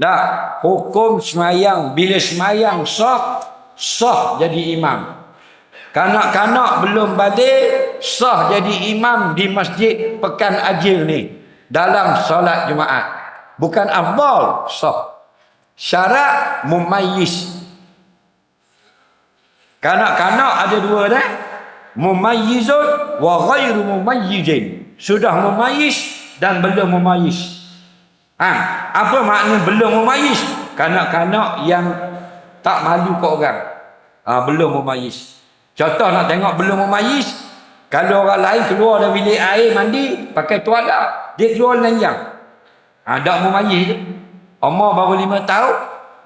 S1: Tak, hukum semayang, bila semayang sah jadi imam. Kanak-kanak belum balik sah jadi imam di masjid Pekan Ajil ni dalam solat Jumaat. Bukan afdal, sah. Syarat mumayyiz. Kanak-kanak ada dua dah. Mumayyizun wa ghairu mumayyizin. Sudah mumayyiz dan belum mumayyiz. Apa makna belum mumayyiz? Kanak-kanak yang tak malu ke orang. Belum mumayyiz. Contoh nak tengok belum mumayyiz, kalau orang lain keluar dari bilik air mandi pakai tuala, dia keluar lenjang. Tak mumayyiz je. Umur baru 5 tahun,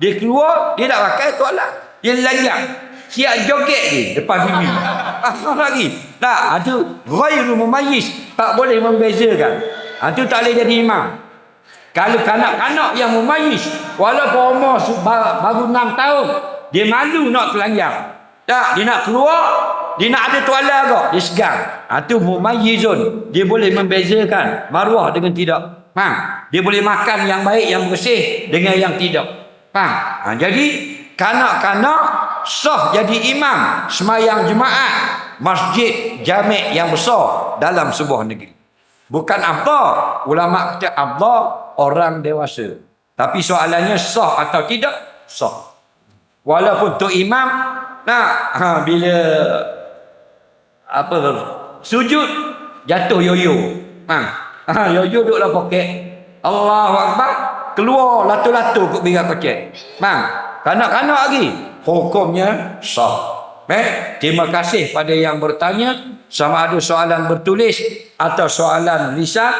S1: dia keluar, dia tak pakai tuala, dia lenjang. Siap joget dia depan bibi. Lagi. Tak, itu ghairu mumayyiz, tak boleh membezakan. Itu tak boleh jadi imam. Kalau kanak-kanak yang mumayyiz, walaupun umur baru 6 tahun, dia malu nak telanjang. Tak, dia nak keluar, dia nak ada tuala kau, dia segan. Itu mumayyizun, dia boleh membezakan maruah dengan tidak. Dia boleh makan yang baik, yang bersih dengan yang tidak. Jadi kanak-kanak sah jadi imam semayang Jumaat masjid jami' yang besar dalam sebuah negeri. Bukan afdal. Ulama kata afdal orang dewasa. Tapi soalannya sah atau tidak? Sah. Walaupun tu imam bila sujud jatuh yoyo. Yoyo duduk dalam poket. Allahu Akbar, keluar latu-latu kot biar kocek. Kanak-kanak lagi. Hukumnya sah. Terima kasih pada yang bertanya. Sama ada soalan bertulis atau soalan lisan.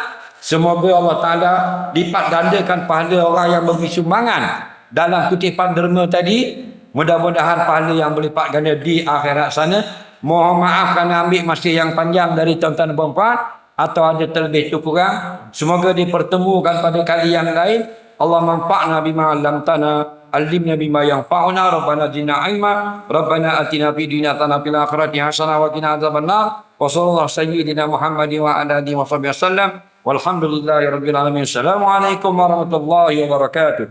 S1: Semoga Allah Ta'ala lipat gandakan pahala orang yang memberi sumbangan dalam kutipan derma tadi. Mudah-mudahan pahala yang berlipat ganda di akhirat sana. Mohon maaf kerana ambil masa yang panjang dari tuan-tuan dan puan-puan atau ada terlebih tu kurang. Semoga dipertemukan pada kali yang lain. Allah manfa'na bima 'allamtana, allimna bima yanfa'una, rabbana zidna ilma, rabbana atina fid dunya hasanah fil akhirati hasanah wa qina adzabannar. Wa sallallahu sayyidina Muhammadin wa ala alihi washabihi wasallam. Walhamdulillahirabbil alamin. Assalamualaikum warahmatullahi wabarakatuh.